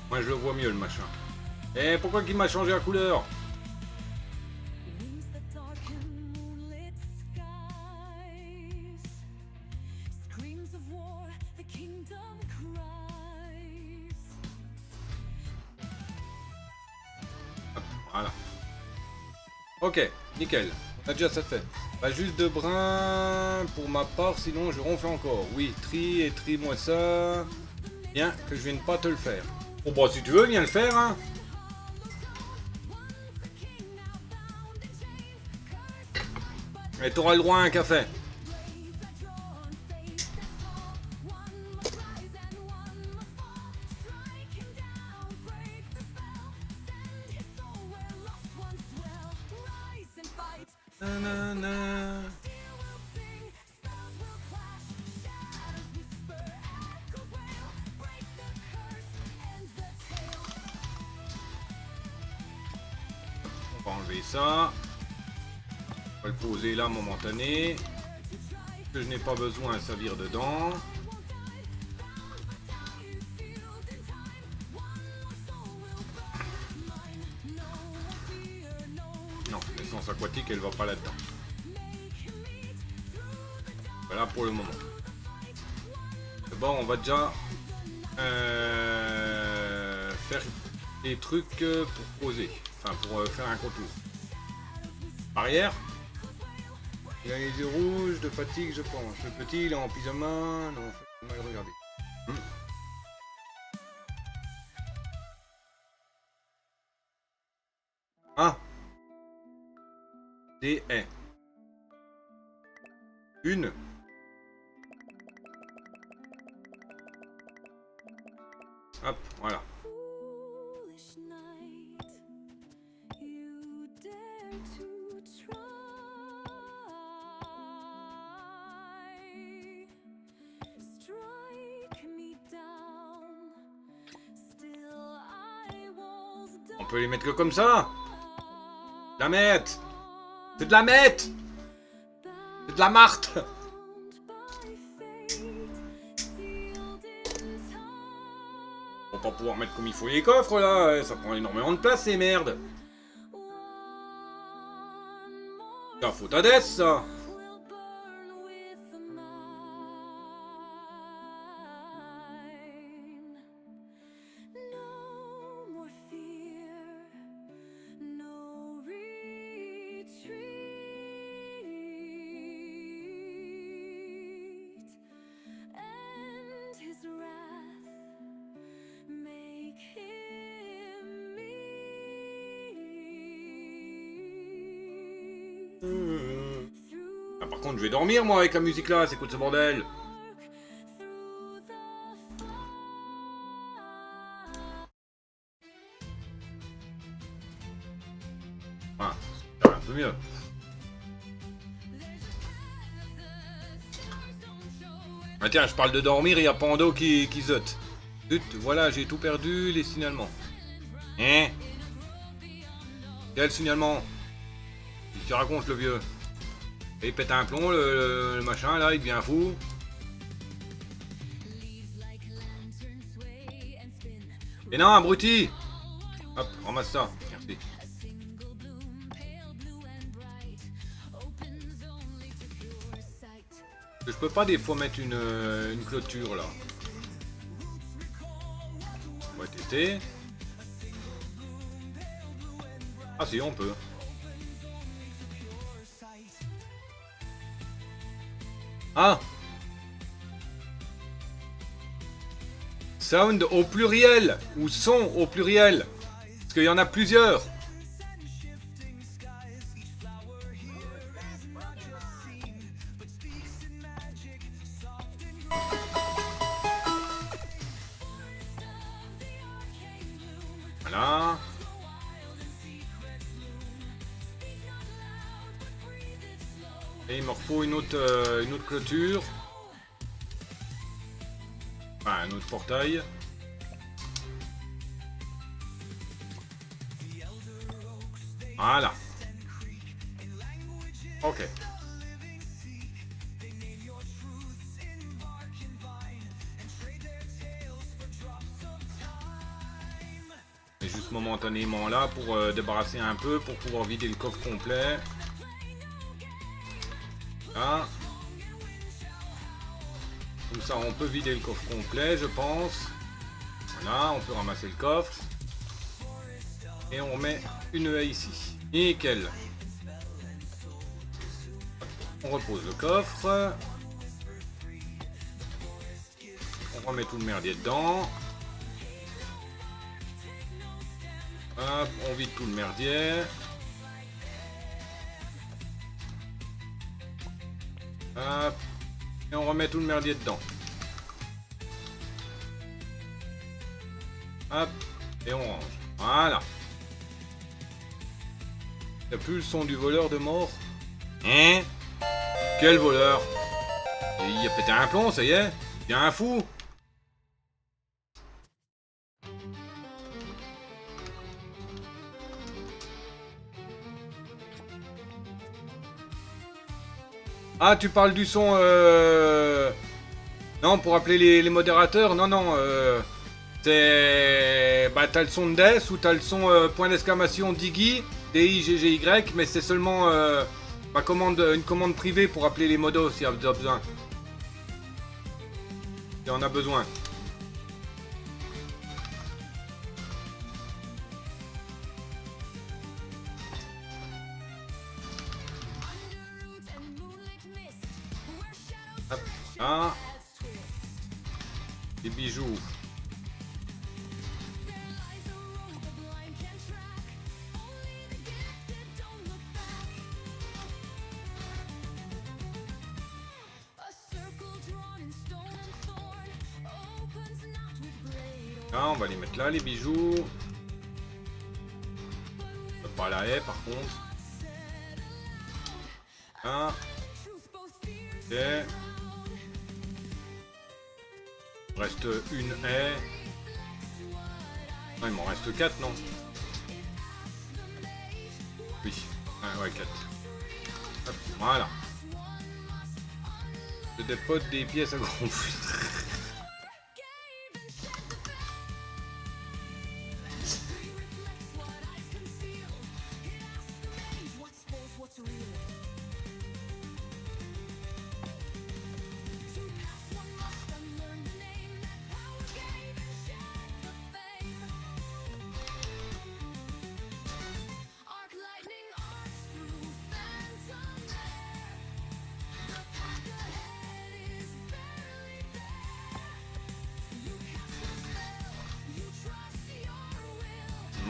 [SPEAKER 1] Moi je le vois mieux le machin. Et pourquoi qu'il m'a changé la couleur?
[SPEAKER 3] Wings that darken moonlit skies. Screams of war, the kingdom cries.
[SPEAKER 1] Voilà. Ok, nickel. On a déjà ça fait. Pas juste de brun pour ma part, sinon je ronfle encore. Oui, tri et tri-moi ça. Bien que je vienne pas te le faire. Bon, bah, si tu veux, viens le faire, hein.
[SPEAKER 3] Once a king, now bound in chains. Cursed, but
[SPEAKER 1] Et t'auras le droit à un café.
[SPEAKER 3] blades are drawn, face and fall. One must rise and one must fall. Strike him down, break the spell. Send his soul where lost ones dwell. Rise and fight.
[SPEAKER 1] Na-na-na.
[SPEAKER 3] Steel will sing, spells will clash. Shadows whisper, echoes wail. Break the curse, end the tale.
[SPEAKER 1] On va enlever ça. On va le poser là momentané. Que je n'ai pas besoin à servir dedans. Non, l'essence aquatique elle va pas là-dedans. Voilà pour le moment. Bon, on va déjà faire des trucs pour poser. Enfin, pour faire un contour. Arrière. Il a les yeux rouges de fatigue, je pense. Le petit, il est en pyjama. Non, faut mal regarder. Ah. Des haies. Une. Hop, voilà.
[SPEAKER 3] Foolish knight, you dare to try. Strike me down. Still I was
[SPEAKER 1] On peut les mettre que comme ça. La mettre. C'est de la mettre. C'est de la marthe.
[SPEAKER 3] bound by
[SPEAKER 1] pas pouvoir mettre comme il faut les coffres là, ça prend énormément de place ces merdes. C'est la faute à Death ça. Ah, par contre, je vais dormir moi avec la musique là, c'est quoi ce bordel? Ah, c'est un peu mieux. Ah tiens, je parle de dormir, il y a Pando qui zote. Zut, voilà, j'ai tout perdu, les signalements. Hein? Quel signalement? Il te raconte le vieux. Et il pète un plomb, le machin là, il devient fou. Et non, abruti! Hop, ramasse ça, merci. Je peux pas des fois mettre une clôture là. On va tester. Ah si, on peut. Ah! Sound au pluriel ou son au pluriel. Parce qu'il y en a plusieurs. Voilà. Et il me faut une autre clôture. Enfin, un autre portail. Voilà. Ok. Et juste momentanément là pour débarrasser un peu, pour pouvoir vider le coffre complet. Là. Comme ça on peut vider le coffre complet je pense. Voilà, on peut ramasser le coffre. Et on remet une haie ici. Nickel. On repose le coffre. On remet tout le merdier dedans. Hop, on vide tout le merdier. Hop. Et on remet tout le merdier dedans. Hop. Et on range. Voilà. T'as plus le son du voleur de mort? Hein? Quel voleur? Il a pété un plomb, ça y est? Il y a un fou? Ah, tu parles du son... Non, pour appeler les modérateurs? Non, non, c'est... Bah, t'as le son de Death ou t'as le son point d'exclamation Diggy, D-I-G-G-Y, mais c'est seulement une commande privée pour appeler les modos s'il y a besoin. Si on a besoin. Hop, là. Des bijoux. Là, on va les mettre là, les bijoux. Pas la haie, par contre. Là. Ok. Il reste une haie. Non, il m'en reste 4, non? Oui. Ah, ouais, 4. Hop, voilà. Je dépote des pièces à gonfler.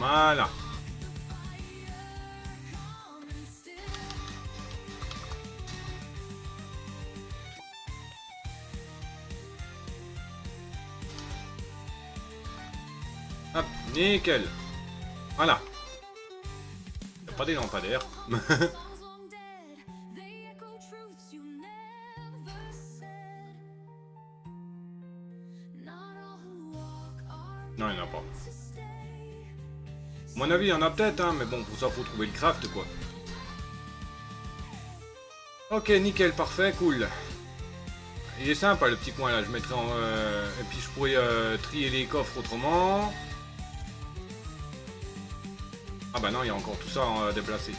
[SPEAKER 1] Voilà. Hop, nickel. Voilà. Y a pas des lampadaires.
[SPEAKER 3] Songs long dead, they echo truths you never said. Not all who walk are
[SPEAKER 1] Non, il n'y en a pas.
[SPEAKER 3] meant to stay.
[SPEAKER 1] À mon avis, il y en a peut-être, hein, mais bon, pour ça, faut trouver le craft, quoi. Ok, nickel, parfait, cool. Il est sympa, le petit coin, là. Je mettrai en... Et puis, je pourrais trier les coffres autrement. Ah bah non, il y a encore tout ça à déplacer.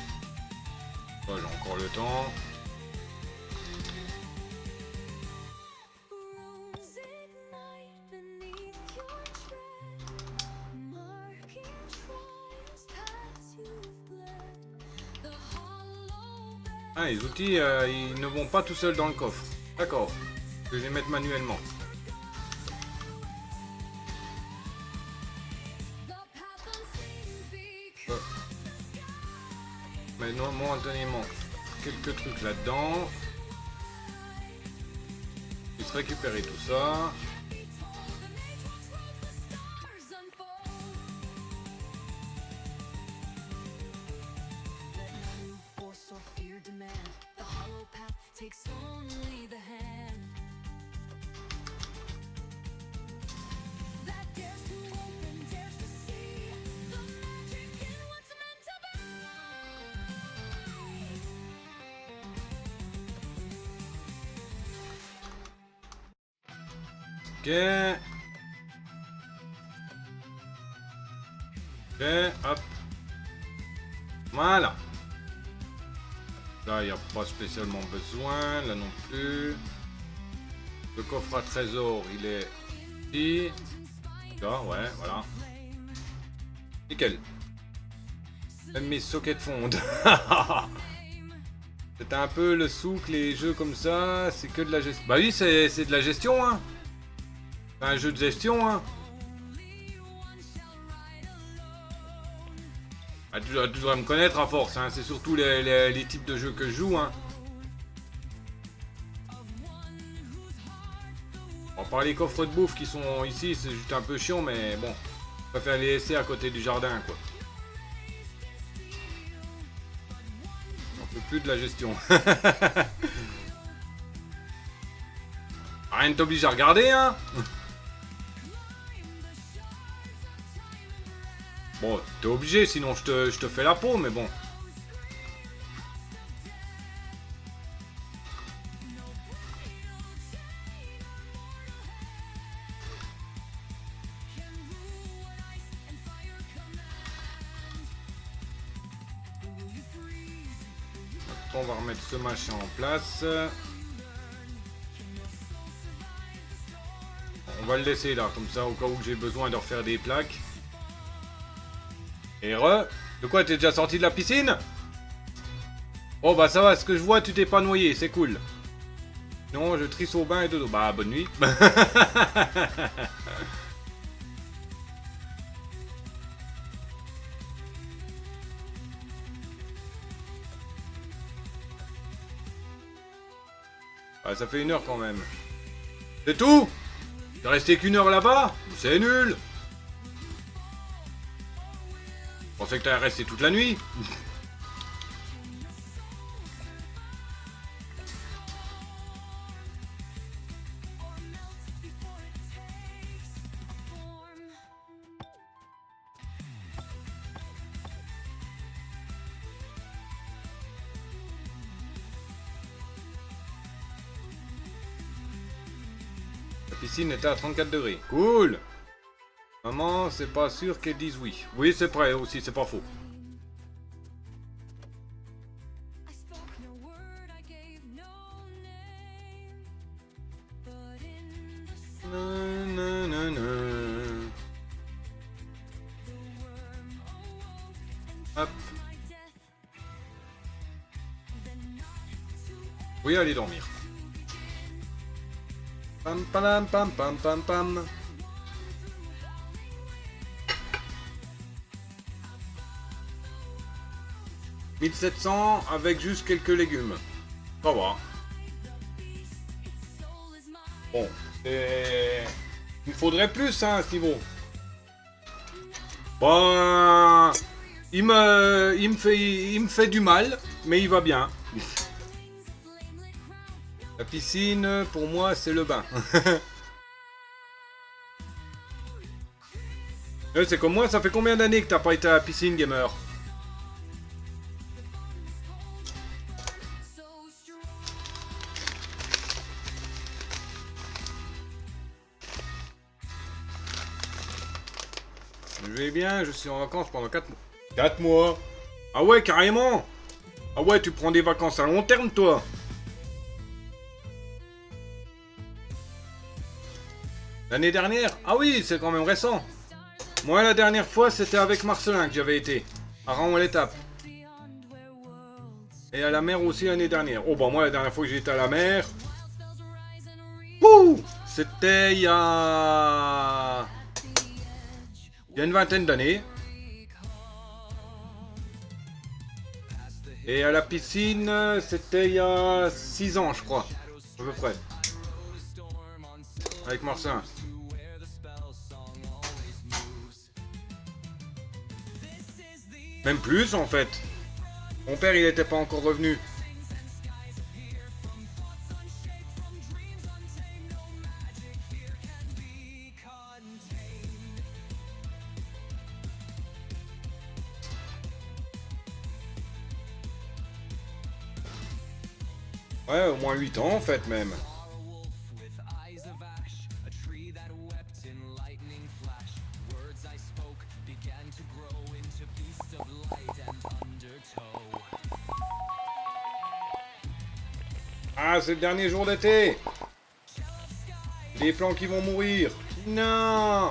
[SPEAKER 1] Ouais, j'ai encore le temps.
[SPEAKER 3] Rooms ignite beneath your tread, marking trials past you've bled. The hollow bed.
[SPEAKER 1] Ah, les outils, ils ne vont pas tout seuls dans le coffre. D'accord. Je vais les mettre manuellement.
[SPEAKER 3] The path unseen becomes
[SPEAKER 1] Mais non, momentanément, quelques trucs là-dedans. Je vais récupérer tout ça.
[SPEAKER 3] stars unfold. Let no force or fear demand. The hollow path takes only the hand that dares to open, dares to see the magic in what's meant to be.
[SPEAKER 1] Ok. Ok, hop. Voilà. Là, il n'y a pas spécialement besoin. Là non plus. Le coffre à trésor, il est ici. Là, ouais, voilà. Nickel. Même mes sockets fondent. C'est un peu le souk, les jeux comme ça, c'est que de la gestion. Bah oui, c'est de la gestion, hein. C'est un jeu de gestion, hein. Ah, tu dois me connaître à force, hein. C'est surtout les types de jeux que je joue, hein. Bon, par les coffres de bouffe qui sont ici, c'est juste un peu chiant, mais bon. Je préfère les laisser à côté du jardin, quoi. On peut plus de la gestion. Rien ne t'oblige à regarder, hein. Bon, t'es obligé, sinon je te fais la peau, mais bon. On va remettre ce machin en place. On va le laisser là, comme ça, au cas où j'ai besoin de refaire des plaques. Et de quoi, t'es déjà sorti de la piscine? Oh bah ça va, ce que je vois, tu t'es pas noyé, c'est cool. Non, je trisse au bain et dodo. Bah bonne nuit. Ah, ça fait 1 heure quand même. C'est tout? T'es resté qu'1 heure là-bas? C'est nul. Je pensais que t'allais rester toute la nuit. La piscine était à 34 degrés. Cool. Maman, c'est pas sûr qu'elle dise oui. Oui, c'est vrai aussi, c'est pas faux.
[SPEAKER 3] I spoke no word, I gave no name, but in the sun
[SPEAKER 1] Nanana.
[SPEAKER 3] the worm awoke and
[SPEAKER 1] Hop.
[SPEAKER 3] chose my death. Then not to
[SPEAKER 1] Oui, allez dormir. Pam pam pam pam pam pam. 1700 avec juste quelques légumes. Ça va. Bon, c'est... Il me faudrait plus, hein, à ce niveau. Bon, il me fait du mal, mais il va bien. La piscine, pour moi, c'est le bain. C'est comme moi, ça fait combien d'années que t'as pas été à la piscine, gamer? Je vais bien, je suis en vacances pendant 4 mois. 4 mois? Ah ouais, carrément! Ah ouais, tu prends des vacances à long terme, toi? L'année dernière? Ah oui, c'est quand même récent. Moi, la dernière fois, c'était avec Marcelin que j'avais été. À Raon-l'Étape. Et à la mer aussi l'année dernière. Oh bah moi, la dernière fois que j'ai été à la mer... Wouh! C'était il y a... Il y a une vingtaine d'années. Et à la piscine, c'était il y a 6 ans, je crois. À peu près. Avec Marcelin. Même plus, en fait. Mon père, il était pas encore revenu. Ouais, au moins 8 ans, en fait, même. Ah, c'est le dernier jour d'été. Les plants qui vont mourir. Non.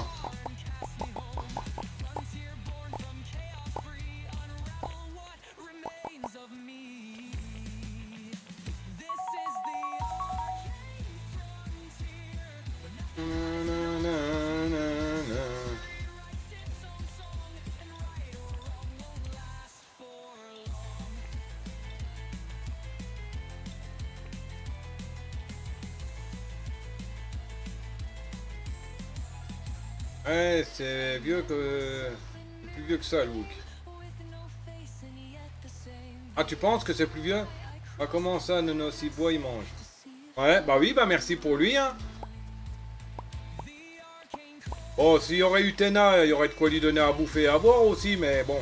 [SPEAKER 1] Ouais, c'est vieux que... C'est plus vieux que ça, Luke. Ah, tu penses que c'est plus vieux? Ah, comment ça, Nono, s'il boit, il mange. Ouais, bah oui, bah merci pour lui, hein. Bon, s'il y aurait Utena, il y aurait de quoi lui donner à bouffer et à boire aussi, mais bon.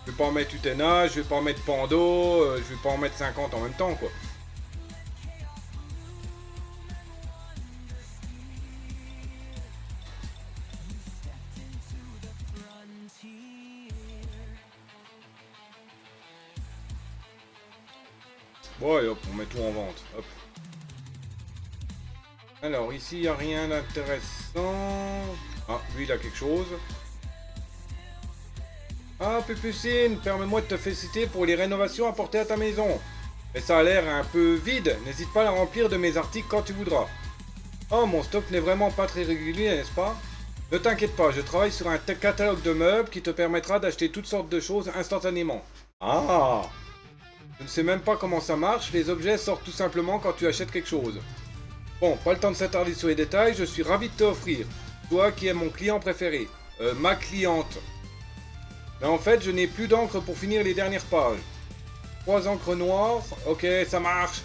[SPEAKER 1] Je vais pas en mettre Utena, je vais pas en mettre Pando, je vais pas en mettre 50 en même temps, quoi. Bon, et hop, on met tout en vente. Hop. Alors, ici, il n'y a rien d'intéressant. Ah, lui, il a quelque chose. Ah, Pupucine, permets-moi de te féliciter pour les rénovations apportées à ta maison. Mais ça a l'air un peu vide. N'hésite pas à la remplir de mes articles quand tu voudras. Oh, mon stock n'est vraiment pas très régulier, n'est-ce pas? Ne t'inquiète pas, je travaille sur un catalogue de meubles qui te permettra d'acheter toutes sortes de choses instantanément. Ah! Je ne sais même pas comment ça marche, les objets sortent tout simplement quand tu achètes quelque chose. Bon, pas le temps de s'attarder sur les détails, je suis ravi de t'offrir. Toi qui es mon client préféré. Ma cliente. Mais en fait, je n'ai plus d'encre pour finir les dernières pages. 3 encres noires. Ok, ça marche.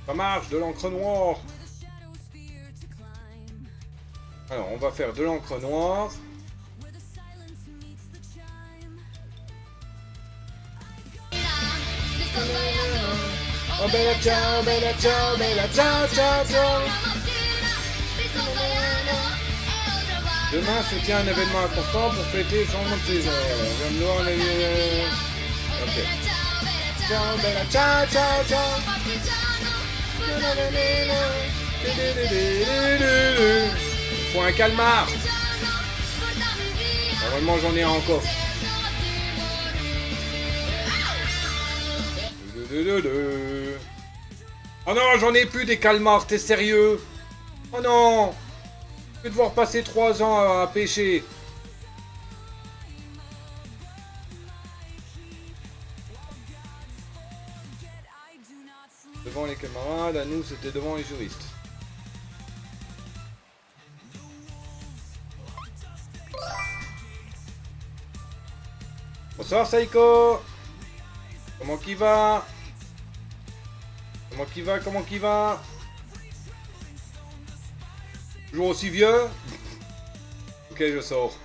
[SPEAKER 1] Ça marche, de l'encre noire. Alors, on va faire de l'encre noire. Oh bella ciao, bella ciao, bella ciao, ciao, ciao. Demain se tient un événement important pour fêter le changement de saison. J'aime voir les... Ok. Ciao, bella ciao, ciao, ciao. Il faut un calmar. Normalement j'en ai un encore. Oh non, j'en ai plus des calmars, t'es sérieux? Oh non! Je vais devoir passer 3 ans à pêcher. Devant les camarades, à nous c'était devant les juristes. Bonsoir Saiko. Comment qu'il va? Comment qu'il va? Comment qu'il va? Toujours aussi vieux? Ok, je sors.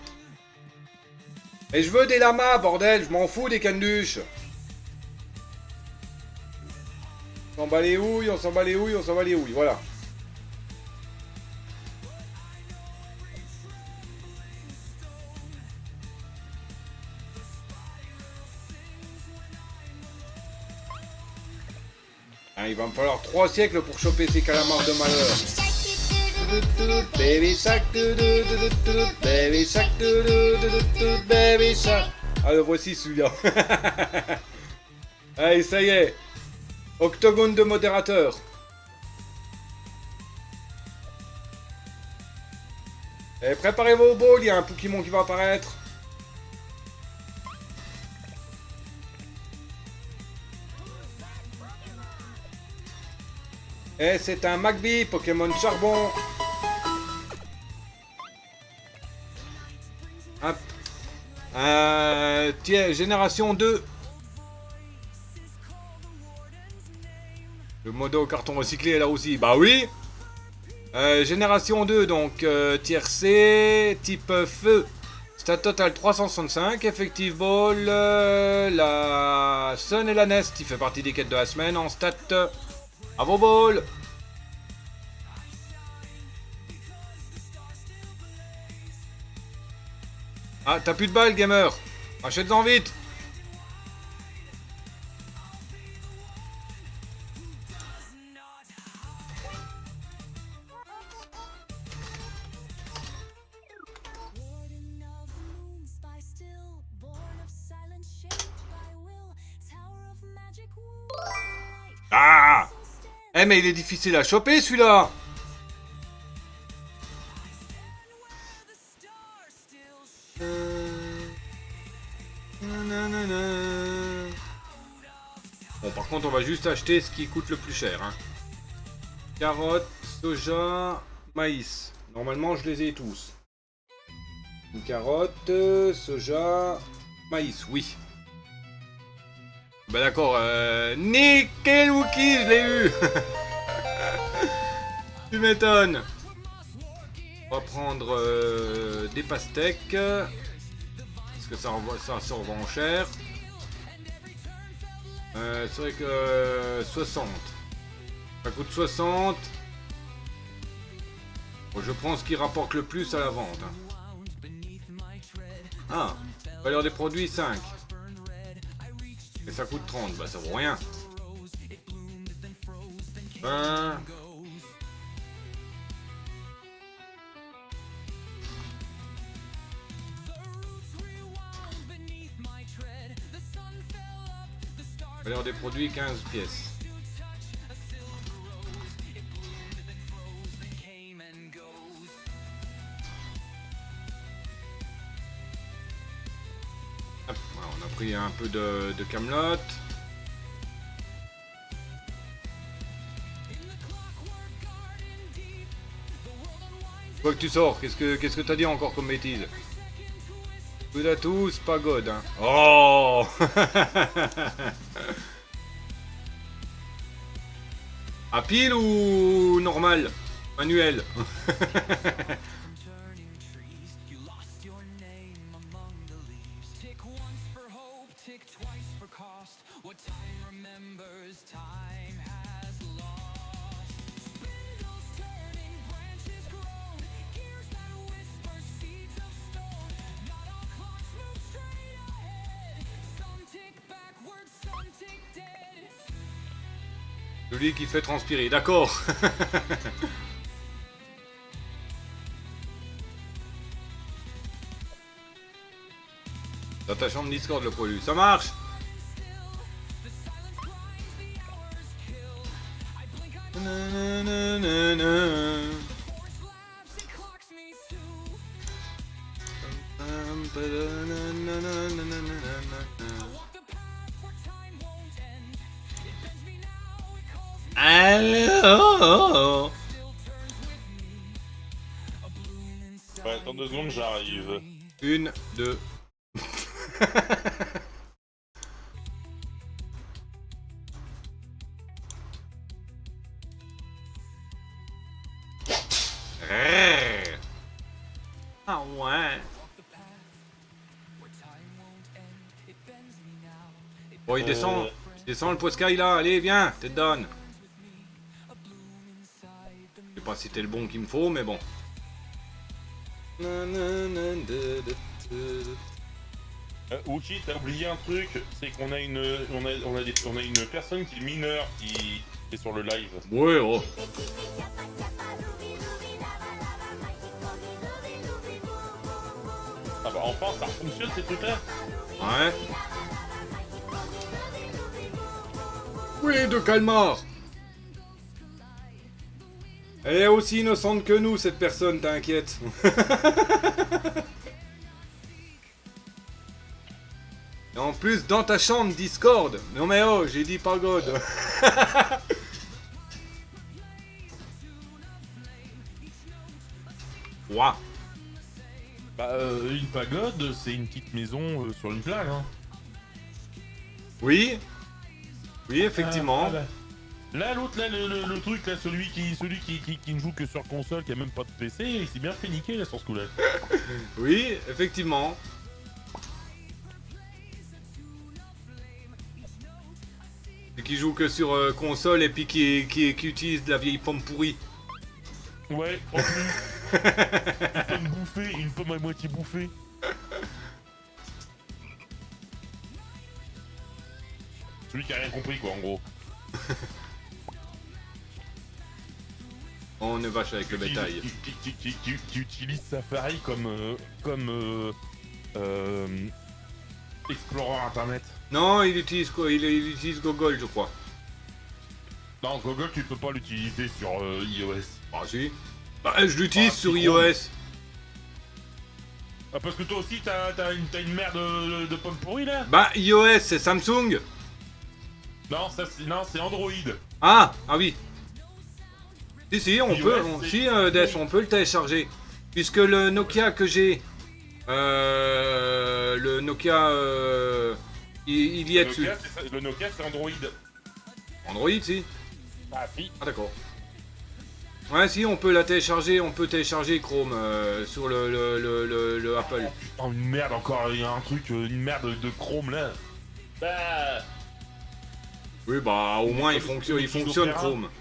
[SPEAKER 1] Et je veux des lamas, bordel, je m'en fous des canduches. On s'en bat les houilles, on s'en bat les houilles, on s'en bat les houilles, voilà. Ah, il va me falloir 3 siècles pour choper ces calamars de malheur. Baby sac, baby sac, baby sac. Ah, le voici celui-là. Allez, ça y est. Octogone de modérateur. Et préparez vos balls, il y a un Pokémon qui va apparaître. Et c'est un Magby, Pokémon charbon. Hop. Tiens, génération 2. Le modo carton recyclé est là aussi. Bah oui. Génération 2, donc tier C, type feu. Stat total 365, effective ball, la Sun et la Nest, qui fait partie des quêtes de la semaine en stat. À vos balls. Ah, t'as plus de balles, gamer. Achète-en vite. Ah! Eh mais il est difficile à choper celui-là. Bon, par contre, on va juste acheter ce qui coûte le plus cher. Hein. Carottes, soja, maïs. Normalement, je les ai tous. Une carotte, soja, maïs, oui. Bah d'accord, nickel Wookie, je l'ai eu. Tu m'étonnes. On va prendre des pastèques. Parce que ça se revend cher. C'est vrai que 60. Ça coûte 60. Bon, je prends ce qui rapporte le plus à la vente. Hein. Ah, valeur des produits 5. Et ça coûte 30, bah ça vaut rien. 20. Valeur des produits 15 pièces. Hop, voilà, on a pris un peu de Camelot. Quoi que tu sors, qu'est-ce que t'as dit encore comme bêtise? Good à tous, pas God. Hein. Oh. À pile ou normal? Manuel. Celui qui fait transpirer, d'accord. Dans ta chambre Discord le poilu, ça marche. Allô.
[SPEAKER 4] Ouais, attends 2 secondes, j'arrive.
[SPEAKER 1] 1, 2. Ah ouais. Bon, il descend. Il descend le Poscaï là. Allez, viens, tête donne. Je sais pas si c'était le bon qu'il me faut, mais bon.
[SPEAKER 4] Wookie, t'as oublié un truc, c'est qu'on a une personne qui est mineure qui est sur le live.
[SPEAKER 1] Ouais, oh.
[SPEAKER 4] Ah bah enfin, ça fonctionne ces trucs-là.
[SPEAKER 1] Ouais. Oui, de calmar. Elle est aussi innocente que nous, cette personne, t'inquiète. Et en plus, dans ta chambre Discord. Non mais oh, j'ai dit pas God. Ouah.
[SPEAKER 4] Bah, une pagode, c'est une petite maison sur une plage, hein.
[SPEAKER 1] Oui. Oui, effectivement.
[SPEAKER 4] Bah. Là, l'autre, là, le truc, là, celui qui ne joue que sur console, qui a même pas de PC, il s'est bien fait niquer, là, sur ce coup-là.
[SPEAKER 1] Oui, effectivement. Et qui joue que sur console et puis qui utilise de la vieille pomme pourrie.
[SPEAKER 4] Ouais, en plus. Une pomme bouffée, une pomme à moitié bouffée. Celui qui a rien compris, quoi, en gros.
[SPEAKER 1] On ne vache avec le bétail.
[SPEAKER 4] Qui utilise Safari comme Explorer Internet.
[SPEAKER 1] Non, il utilise quoi? Il utilise Google, je crois.
[SPEAKER 4] Non, Google, tu peux pas l'utiliser sur iOS.
[SPEAKER 1] Ah si. Bah, je l'utilise
[SPEAKER 4] Ah,
[SPEAKER 1] sur
[SPEAKER 4] c'est
[SPEAKER 1] iOS.
[SPEAKER 4] Ah, parce que toi aussi, t'as une merde de pomme pourrie, là?
[SPEAKER 1] Bah, iOS, c'est Samsung.
[SPEAKER 4] Non, c'est Android.
[SPEAKER 1] Ah oui. Si, on
[SPEAKER 4] iOS,
[SPEAKER 1] peut,
[SPEAKER 4] c'est-
[SPEAKER 1] si, Des, on peut le télécharger. Puisque le Nokia que j'ai, le Nokia, il y est dessus.
[SPEAKER 4] Le Nokia, c'est Android.
[SPEAKER 1] Android, si.
[SPEAKER 4] Ah, si.
[SPEAKER 1] Ah d'accord. Ouais, si, on peut la télécharger, on peut télécharger Chrome sur le Apple.
[SPEAKER 4] Oh, une merde, encore, il y a un truc, une merde de Chrome, là. Bah...
[SPEAKER 1] Oui, bah au moins il
[SPEAKER 4] comme-
[SPEAKER 1] fonctionne,
[SPEAKER 4] comme
[SPEAKER 1] Chrome.
[SPEAKER 4] Opera.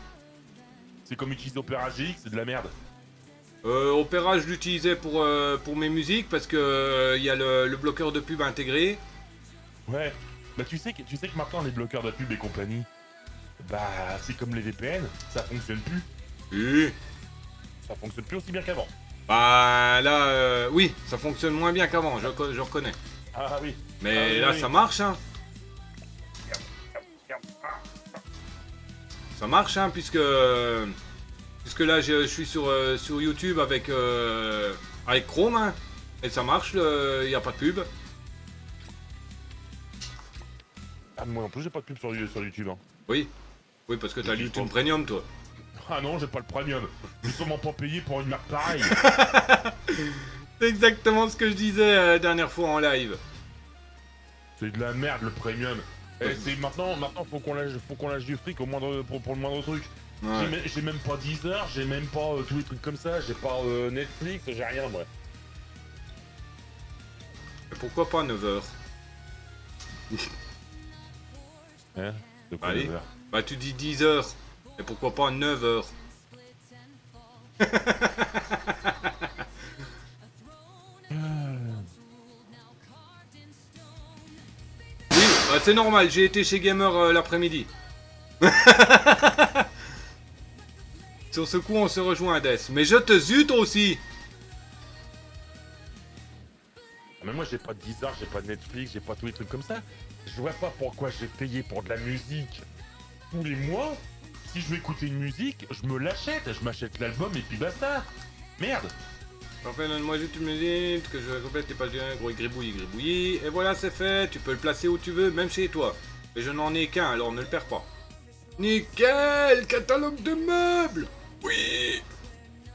[SPEAKER 4] C'est comme utiliser Opera GX, c'est de la merde.
[SPEAKER 1] Opera, je l'utilisais pour mes musiques parce que il y a le bloqueur de pub intégré.
[SPEAKER 4] Ouais. Bah tu sais que maintenant les bloqueurs de pub et compagnie, bah c'est comme les VPN, ça fonctionne plus.
[SPEAKER 1] Oui.
[SPEAKER 4] Ça fonctionne plus aussi bien qu'avant.
[SPEAKER 1] Bah là, oui, ça fonctionne moins bien qu'avant, je reconnais.
[SPEAKER 4] Ah oui.
[SPEAKER 1] Mais
[SPEAKER 4] Ah, oui,
[SPEAKER 1] là,
[SPEAKER 4] oui.
[SPEAKER 1] ça marche, hein. Ça marche, hein, puisque là, je suis sur YouTube avec Chrome, hein, et ça marche, il n'y a pas de pub.
[SPEAKER 4] Ah moi en plus j'ai pas de pub sur YouTube. Hein.
[SPEAKER 1] Oui, oui, parce que t'as
[SPEAKER 4] Je
[SPEAKER 1] YouTube
[SPEAKER 4] comprends.
[SPEAKER 1] Premium, toi.
[SPEAKER 4] Ah non, j'ai pas le premium. J'ai sûrement pas payé pour une marque pareille.
[SPEAKER 1] C'est exactement ce que je disais la dernière fois en live.
[SPEAKER 4] C'est de la merde le premium. Et c'est maintenant faut qu'on lâche du fric au moindre pour le moindre truc.
[SPEAKER 1] Ouais.
[SPEAKER 4] J'ai même pas Deezer, j'ai même pas tous les trucs comme ça, j'ai pas Netflix, j'ai rien moi.
[SPEAKER 1] Et pourquoi pas 9h?
[SPEAKER 4] Hein? De quoi
[SPEAKER 1] Allez.
[SPEAKER 4] Deezer
[SPEAKER 1] Bah tu dis 10h. Et pourquoi pas 9h? Oui, bah c'est normal, j'ai été chez Gamer l'après-midi. Sur ce coup, on se rejoint, Des. Mais je te zute aussi.
[SPEAKER 4] Mais moi j'ai pas de Deezer, j'ai pas de Netflix, j'ai pas tous les trucs comme ça. Je vois pas pourquoi j'ai payé pour de la musique tous les mois. Si je veux écouter une musique, je me l'achète, je m'achète l'album et puis basta. Merde.
[SPEAKER 1] Enfin, donne-moi juste une minute, que je complète tes pages bien, gros gribouillis. Et voilà, c'est fait. Tu peux le placer où tu veux, même chez toi. Mais je n'en ai qu'un, alors ne le perds pas. Nickel. Catalogue de meubles. Oui.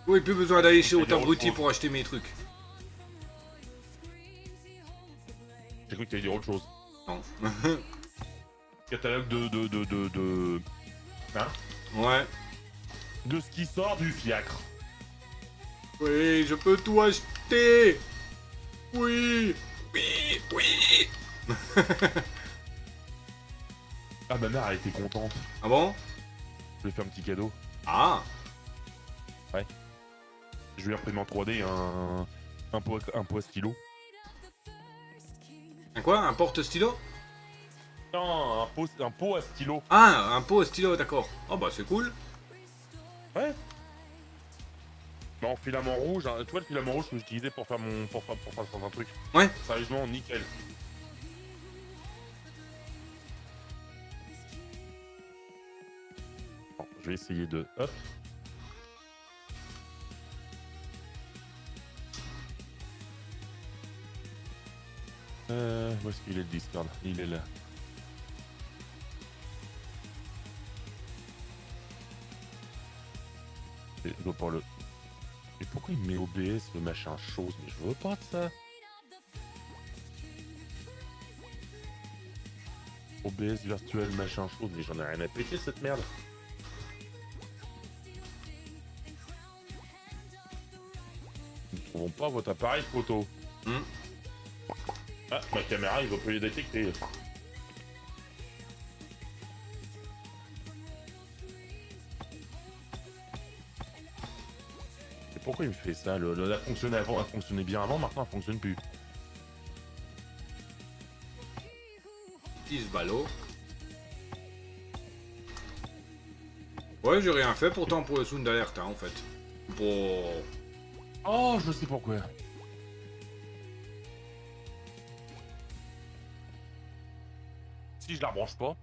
[SPEAKER 1] Oui, plus besoin d'aller chez Autant Abruti pour acheter mes trucs.
[SPEAKER 4] J'ai cru que t'allais dire autre chose.
[SPEAKER 1] Non.
[SPEAKER 4] Catalogue Hein?
[SPEAKER 1] Ouais.
[SPEAKER 4] De ce qui sort du fiacre.
[SPEAKER 1] Oui, je peux tout acheter. Oui. Oui, oui.
[SPEAKER 4] Ah, ma mère, elle était contente.
[SPEAKER 1] Ah bon?
[SPEAKER 4] Je lui ai fait un petit cadeau.
[SPEAKER 1] Ah.
[SPEAKER 4] Je lui ai imprimé en 3D un pot à stylo.
[SPEAKER 1] Un quoi? Un porte-stylo?
[SPEAKER 4] Non, un pot à stylo.
[SPEAKER 1] Ah, un pot stylo, d'accord. Oh bah c'est cool.
[SPEAKER 4] Ouais. Mais en filament rouge, hein. Tu vois le filament rouge que j'utilisais pour faire pour faire un truc.
[SPEAKER 1] Ouais.
[SPEAKER 4] Sérieusement, nickel. Bon, je vais essayer de... Hop. Où est-ce qu'il est le Discord? Il est là. Je dois pas le... Mais pourquoi il met OBS le machin chose? Mais je veux pas de ça. OBS virtuel machin chose, mais j'en ai rien à péter cette merde. Nous ne trouvons pas votre appareil photo. Ah, ma caméra, il va pas les détecter. Et pourquoi il me fait ça? Elle fonctionnait avant, elle fonctionnait bien avant, maintenant elle fonctionne plus.
[SPEAKER 1] 10 ballots. Ouais, j'ai rien fait pourtant pour le sound d'alerte, hein, en fait. Pour...
[SPEAKER 4] Oh, je sais pourquoi. Si je la branche pas.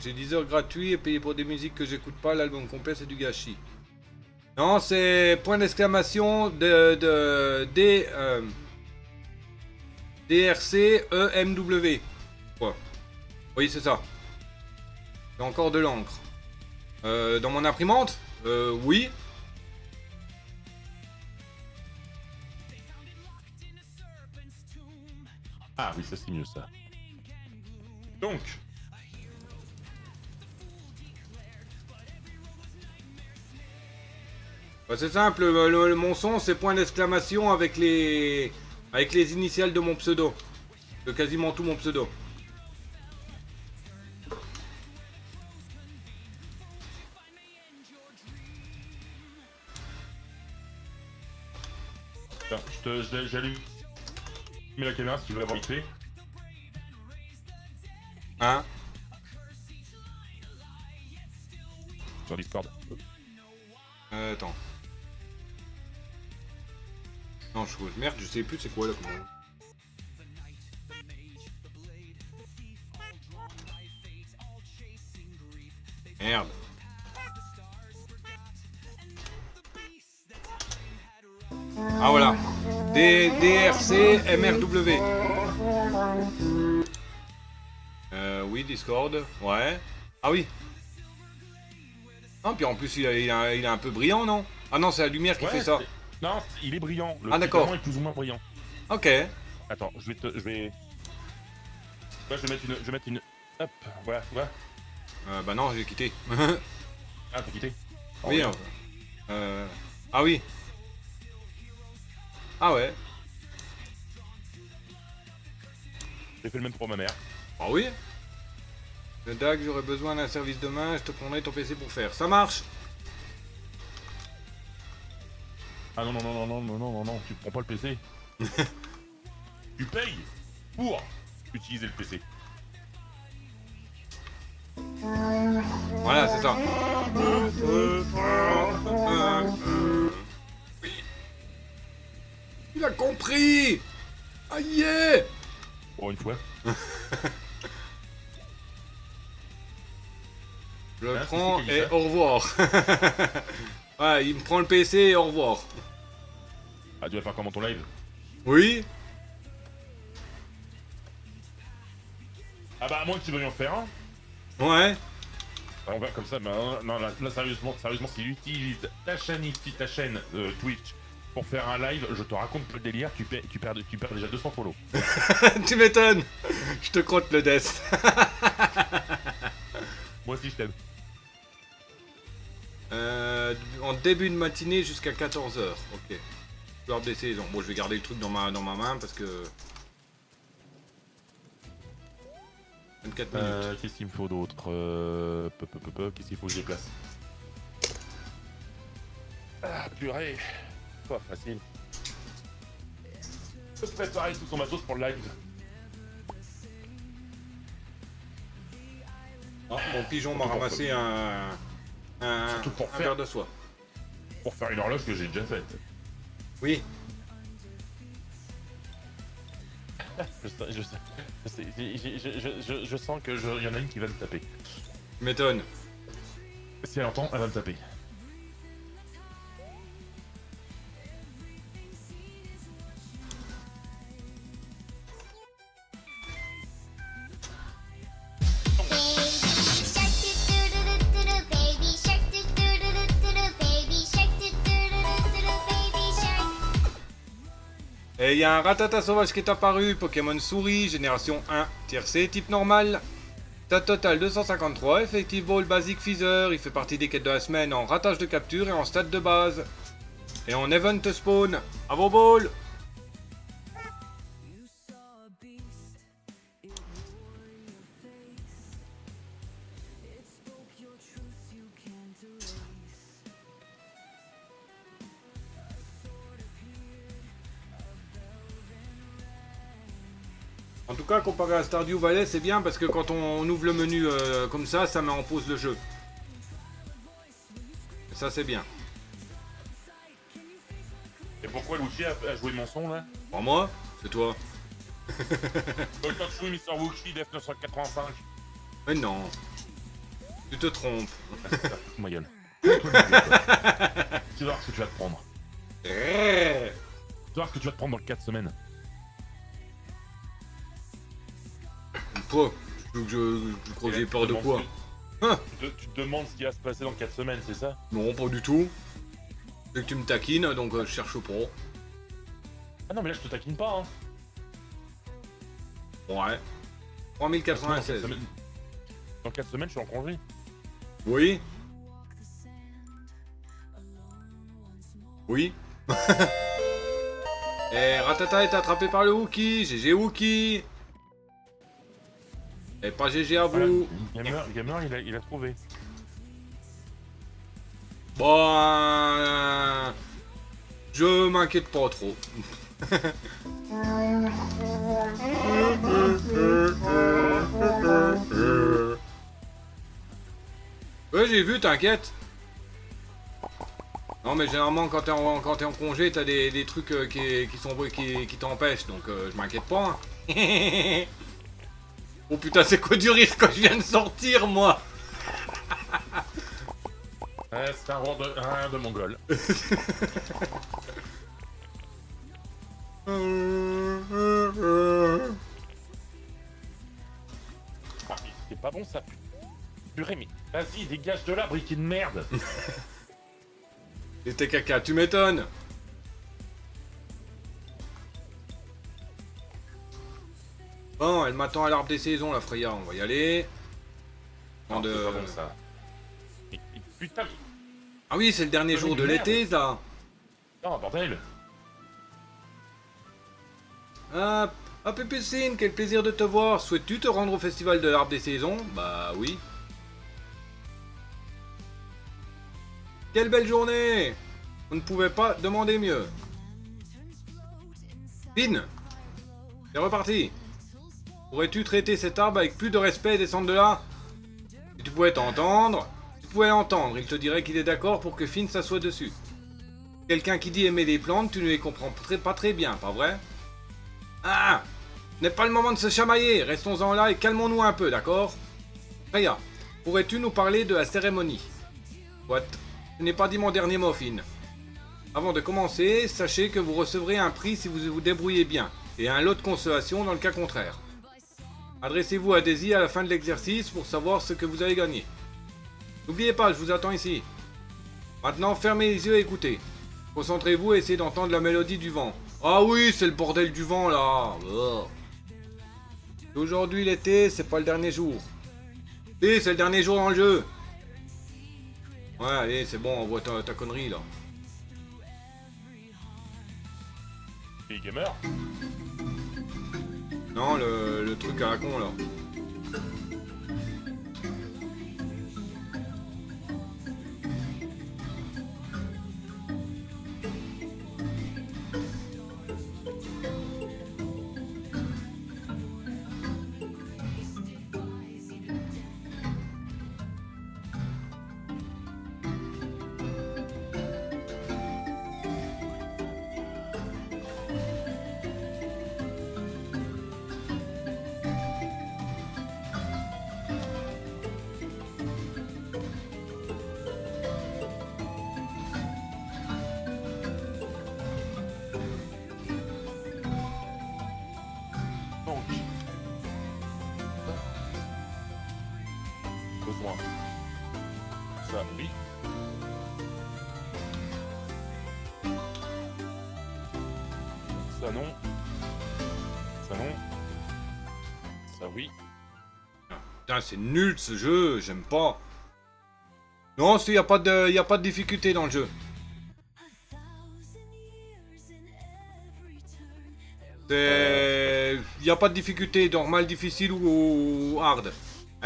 [SPEAKER 1] J'ai 10 heures gratuits et payé pour des musiques que j'écoute pas, l'album complet c'est du gâchis. Non, c'est point d'exclamation DRC EMW. Quoi? Oui, c'est ça. Il y a encore de l'encre. Dans mon imprimante? Oui.
[SPEAKER 4] Ah oui, ça c'est mieux ça. Donc.
[SPEAKER 1] Bah, c'est simple, mon son c'est point d'exclamation avec les initiales de mon pseudo. De quasiment tout mon pseudo.
[SPEAKER 4] J'allume la caméra si tu veux avoir vite fait.
[SPEAKER 1] Hein?
[SPEAKER 4] Sur Discord.
[SPEAKER 1] Attends. Non, merde, je sais plus c'est quoi là comment. Merde. Ah voilà. DRC MRW. Oui, Discord. Ouais. Ah oui. Ah, puis en plus il est un peu brillant, non? Ah non, c'est la lumière qui fait ça.
[SPEAKER 4] Non, il est brillant.
[SPEAKER 1] Ah, d'accord.
[SPEAKER 4] Le est plus ou moins brillant.
[SPEAKER 1] Ok.
[SPEAKER 4] Attends, je vais... Là, je vais mettre une... Hop, voilà, voilà.
[SPEAKER 1] Bah non, j'ai quitté.
[SPEAKER 4] Ah, t'as quitté?
[SPEAKER 1] Oui. Ah oui. Ah ouais.
[SPEAKER 4] J'ai fait le même pour ma mère.
[SPEAKER 1] Ah oui. Le DAG, j'aurais besoin d'un service demain, je te prendrai ton PC pour faire. Ça marche.
[SPEAKER 4] Ah non, tu prends pas le PC. Tu payes pour utiliser le PC.
[SPEAKER 1] Voilà, c'est ça. Oui. Il a compris. Aïe.
[SPEAKER 4] Pour une fois.
[SPEAKER 1] Je le
[SPEAKER 4] Hein,
[SPEAKER 1] prends
[SPEAKER 4] qui c'est qui a dit
[SPEAKER 1] et
[SPEAKER 4] ça
[SPEAKER 1] au revoir. Ouais, il me prend le PC et au revoir.
[SPEAKER 4] Ah, tu vas faire comment ton live?
[SPEAKER 1] Oui.
[SPEAKER 4] Ah bah, à moins que tu veuilles en faire un.
[SPEAKER 1] Ouais.
[SPEAKER 4] On va comme ça, mais non, là, sérieusement, s'il utilise ta chaîne ici, ta chaîne Twitch pour faire un live, je te raconte le délire, tu perds déjà 200 follow.
[SPEAKER 1] Tu m'étonnes. Je te crotte le death.
[SPEAKER 4] Moi aussi je t'aime.
[SPEAKER 1] En début de matinée jusqu'à 14 h. Ok. Lors des saisons. Bon, je vais garder le truc dans ma main parce que... 24 minutes.
[SPEAKER 4] Qu'est-ce qu'il me faut d'autre Qu'est-ce qu'il faut que je déplace? Ah, purée. Pas facile. Je peux préparer tout son matos pour le live.
[SPEAKER 1] Ah, mon pigeon m'a ramassé un
[SPEAKER 4] Surtout pour faire-
[SPEAKER 1] verre de soie.
[SPEAKER 4] Pour faire une horloge que j'ai déjà faite.
[SPEAKER 1] Oui.
[SPEAKER 4] Je sens que y en a une qui va me taper.
[SPEAKER 1] Tu m'étonnes.
[SPEAKER 4] Si elle entend, elle va me taper.
[SPEAKER 5] Baby shark doo doo doo doo doo doo, baby shark doo doo doo doo doo, baby shark.
[SPEAKER 1] Et il y a un ratata sauvage qui est apparu, Pokémon souris, génération 1, tier C, type normal. Stade total 253, effective ball basique Feather, il fait partie des quêtes de la semaine en ratage de capture et en stade de base. Et en event spawn, à vos balls.
[SPEAKER 3] You saw a beast, it wore your face. It spoke your truth you can't erase. A sword appeared, a bell then rang.
[SPEAKER 1] En tout cas, comparé à Stardew Valley, c'est bien parce que quand on ouvre le menu comme ça met en pause le jeu. Et ça, c'est bien.
[SPEAKER 4] Et pourquoi Luigi a joué mon son là?
[SPEAKER 1] Pour moi, c'est toi.
[SPEAKER 4] Golden Mr. Wookie, Def 985.
[SPEAKER 1] Mais non. Tu te trompes.
[SPEAKER 4] Ma gueule. Tu vas voir ce que tu vas te prendre. Tu vas voir ce que tu vas te prendre dans 4 semaines.
[SPEAKER 1] Quoi? Je crois que j'ai peur de quoi?
[SPEAKER 4] Tu te demandes ce qui va se passer dans 4 semaines, c'est ça?
[SPEAKER 1] Non, pas du tout. C'est que tu me taquines, donc je cherche pas.
[SPEAKER 4] Ah non, mais là je te taquine pas, hein.
[SPEAKER 1] Ouais.
[SPEAKER 4] Dans
[SPEAKER 1] 3096.
[SPEAKER 4] 4 semaines, dans 4 semaines, je suis en congé.
[SPEAKER 1] Oui. Oui. Et Ratata est attrapé par le Wookie. GG Wookie. Et pas GG à vous.
[SPEAKER 4] Gamer, il a trouvé.
[SPEAKER 1] Bon, je m'inquiète pas trop. Ouais, j'ai vu, t'inquiète. Non, mais généralement, quand t'es en congé, t'as des trucs qui t'empêchent, donc je m'inquiète pas. Hein. Oh putain, c'est quoi du rire quand je viens de sortir, moi?
[SPEAKER 4] C'est un rire de mongol. Ah, c'est pas bon ça. Purée, mais vas-y, dégage de là, briquet de merde.
[SPEAKER 1] Et tes caca, tu m'étonnes. Bon, elle m'attend à l'arbre des saisons, la Freya, on va y aller.
[SPEAKER 4] Non,
[SPEAKER 1] De-
[SPEAKER 4] c'est pas bon ça. Putain, mais...
[SPEAKER 1] Ah oui, c'est le dernier
[SPEAKER 4] Mais
[SPEAKER 1] jour de
[SPEAKER 4] merde.
[SPEAKER 1] l'été, ça.
[SPEAKER 4] Non, bordel.
[SPEAKER 1] Ah, Pépécine, quel plaisir de te voir. Souhaites-tu te rendre au festival de l'arbre des saisons? Bah oui. Quelle belle journée. On ne pouvait pas demander mieux. Finn, c'est reparti. Pourrais-tu traiter cet arbre avec plus de respect et descendre de là? Si tu pouvais t'entendre, tu pouvais l'entendre. Il te dirait qu'il est d'accord pour que Finn s'assoie dessus. Quelqu'un qui dit aimer les plantes, tu ne les comprends pas très bien, pas vrai? Ah, ce n'est pas le moment de se chamailler. Restons-en là et calmons-nous un peu, d'accord? Freya, pourrais-tu nous parler de la cérémonie? What? Je n'ai pas dit mon dernier mot, Finn. Avant de commencer, sachez que vous recevrez un prix si vous vous débrouillez bien, et un lot de consolation dans le cas contraire. Adressez-vous à Daisy à la fin de l'exercice pour savoir ce que vous avez gagné. N'oubliez pas, je vous attends ici. Maintenant, fermez les yeux et écoutez. Concentrez-vous et essayez d'entendre la mélodie du vent. Ah oui, c'est le bordel du vent là. Oh. Aujourd'hui l'été, c'est pas le dernier jour. Si, c'est le dernier jour dans le jeu. Ouais, allez, c'est bon, on voit ta connerie là.
[SPEAKER 4] Les gamers.
[SPEAKER 1] Non, le truc à la con là.
[SPEAKER 4] Donc. Besoin. Ça, oui. Ça, non. Ça, non. Ça, oui.
[SPEAKER 1] Putain, c'est nul ce jeu, j'aime pas. Non, il y a pas de difficulté dans le jeu. C'est... Il n'y a pas de difficulté, normal, difficile ou hard.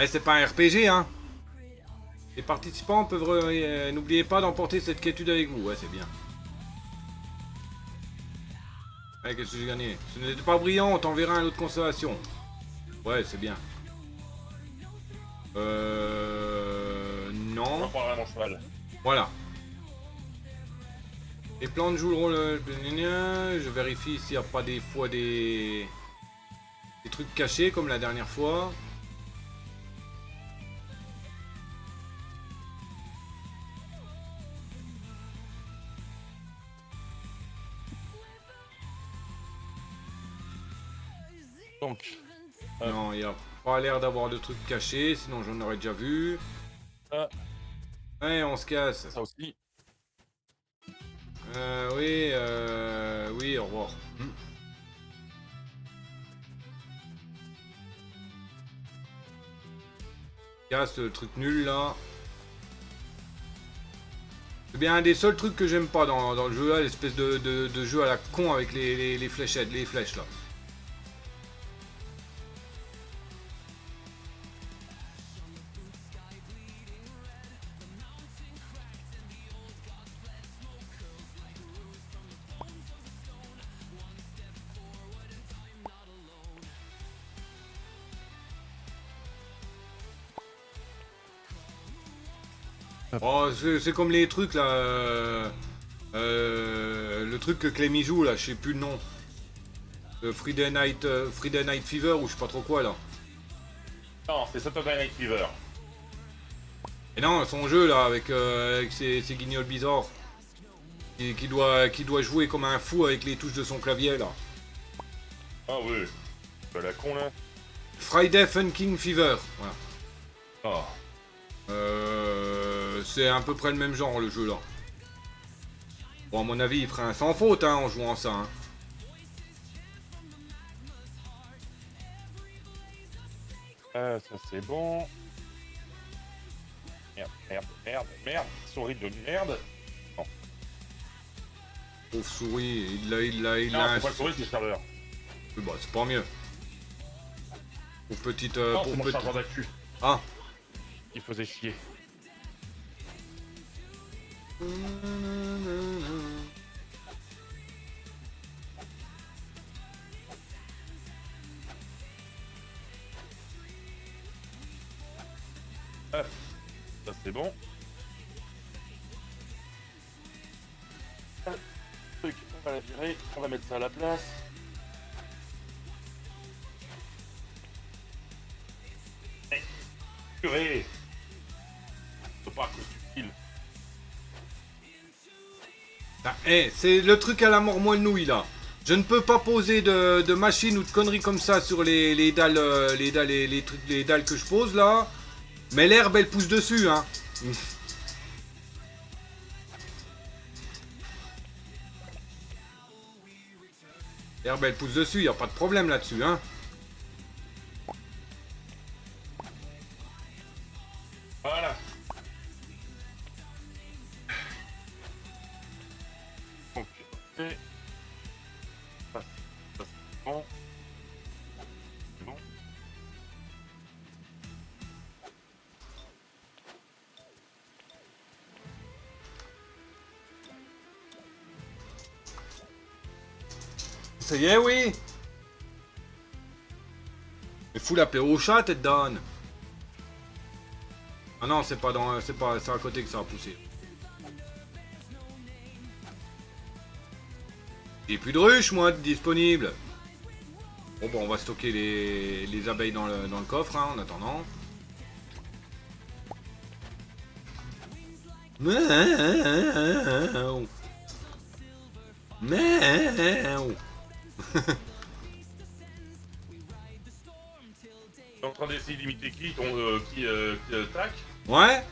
[SPEAKER 1] Eh, c'est pas un RPG, hein. Les participants peuvent... N'oubliez pas d'emporter cette quiétude avec vous. Ouais, c'est bien. Allez, qu'est-ce que j'ai gagné? Ce n'était pas brillant, on t'enverra un lot de consolation. Ouais, c'est bien.
[SPEAKER 4] On
[SPEAKER 1] Non.
[SPEAKER 4] va prendre mon cheval.
[SPEAKER 1] Voilà. Les plantes jouent le rôle... Je vérifie s'il n'y a pas des fois des trucs cachés comme la dernière fois.
[SPEAKER 4] Donc.
[SPEAKER 1] Non, il n'y a pas l'air d'avoir de trucs cachés, sinon j'en aurais déjà vu.
[SPEAKER 4] Ça.
[SPEAKER 1] Ouais, on se casse.
[SPEAKER 4] Ça aussi.
[SPEAKER 1] Oui, oui, au revoir. Casse le truc nul là. C'est bien un des seuls trucs que j'aime pas dans le jeu là, l'espèce de jeu à la con avec les fléchettes, les flèches là. Oh, c'est comme les trucs là. Le truc que Clémy joue là, je sais plus le nom. Friday Night Fever ou je sais pas trop quoi là.
[SPEAKER 4] Non, c'est Saturday Night Fever.
[SPEAKER 1] Et non, son jeu là avec ses guignols bizarres. Qui doit jouer comme un fou avec les touches de son clavier là.
[SPEAKER 4] Ah oui. Bah la con là.
[SPEAKER 1] Friday Funkin' Fever, voilà.
[SPEAKER 4] Ah.
[SPEAKER 1] C'est à peu près le même genre le jeu là. Bon, à mon avis, il ferait un sans faute hein, en jouant ça. Hein.
[SPEAKER 4] Ça c'est bon. Merde. Souris de merde.
[SPEAKER 1] Pauvre souris, il
[SPEAKER 4] Non,
[SPEAKER 1] a
[SPEAKER 4] c'est pas le souris, c'est le serveur.
[SPEAKER 1] Bah, c'est pas mieux. Pour petite...
[SPEAKER 4] Non,
[SPEAKER 1] pour
[SPEAKER 4] c'est mon
[SPEAKER 1] petite...
[SPEAKER 4] chargeur d'actu.
[SPEAKER 1] Ah.
[SPEAKER 4] Il faisait chier. Ah, ça c'est bon. Ah, truc, on va la virer, on va mettre ça à la place. Eh, purée. Faut pas que tu kills.
[SPEAKER 1] Ah, c'est le truc à la mort moelle nouille là. Je ne peux pas poser de machine ou de conneries comme ça sur les dalles, les dalles que je pose là. Mais l'herbe elle pousse dessus, hein. L'herbe elle pousse dessus, y a pas de problème là-dessus, hein.
[SPEAKER 4] Voilà. Donc, et... Ça, c'est bon. C'est bon.
[SPEAKER 1] Ça y est, oui. Mais fous l'apéro au chat, tête d'âne. Ah non, c'est pas dans, c'est à côté que ça a poussé. J'ai plus de ruches, moi, disponible. Bon, on va stocker les abeilles dans le coffre, hein, en attendant.
[SPEAKER 4] T'es en train d'essayer d'imiter qui tac.
[SPEAKER 1] Ouais.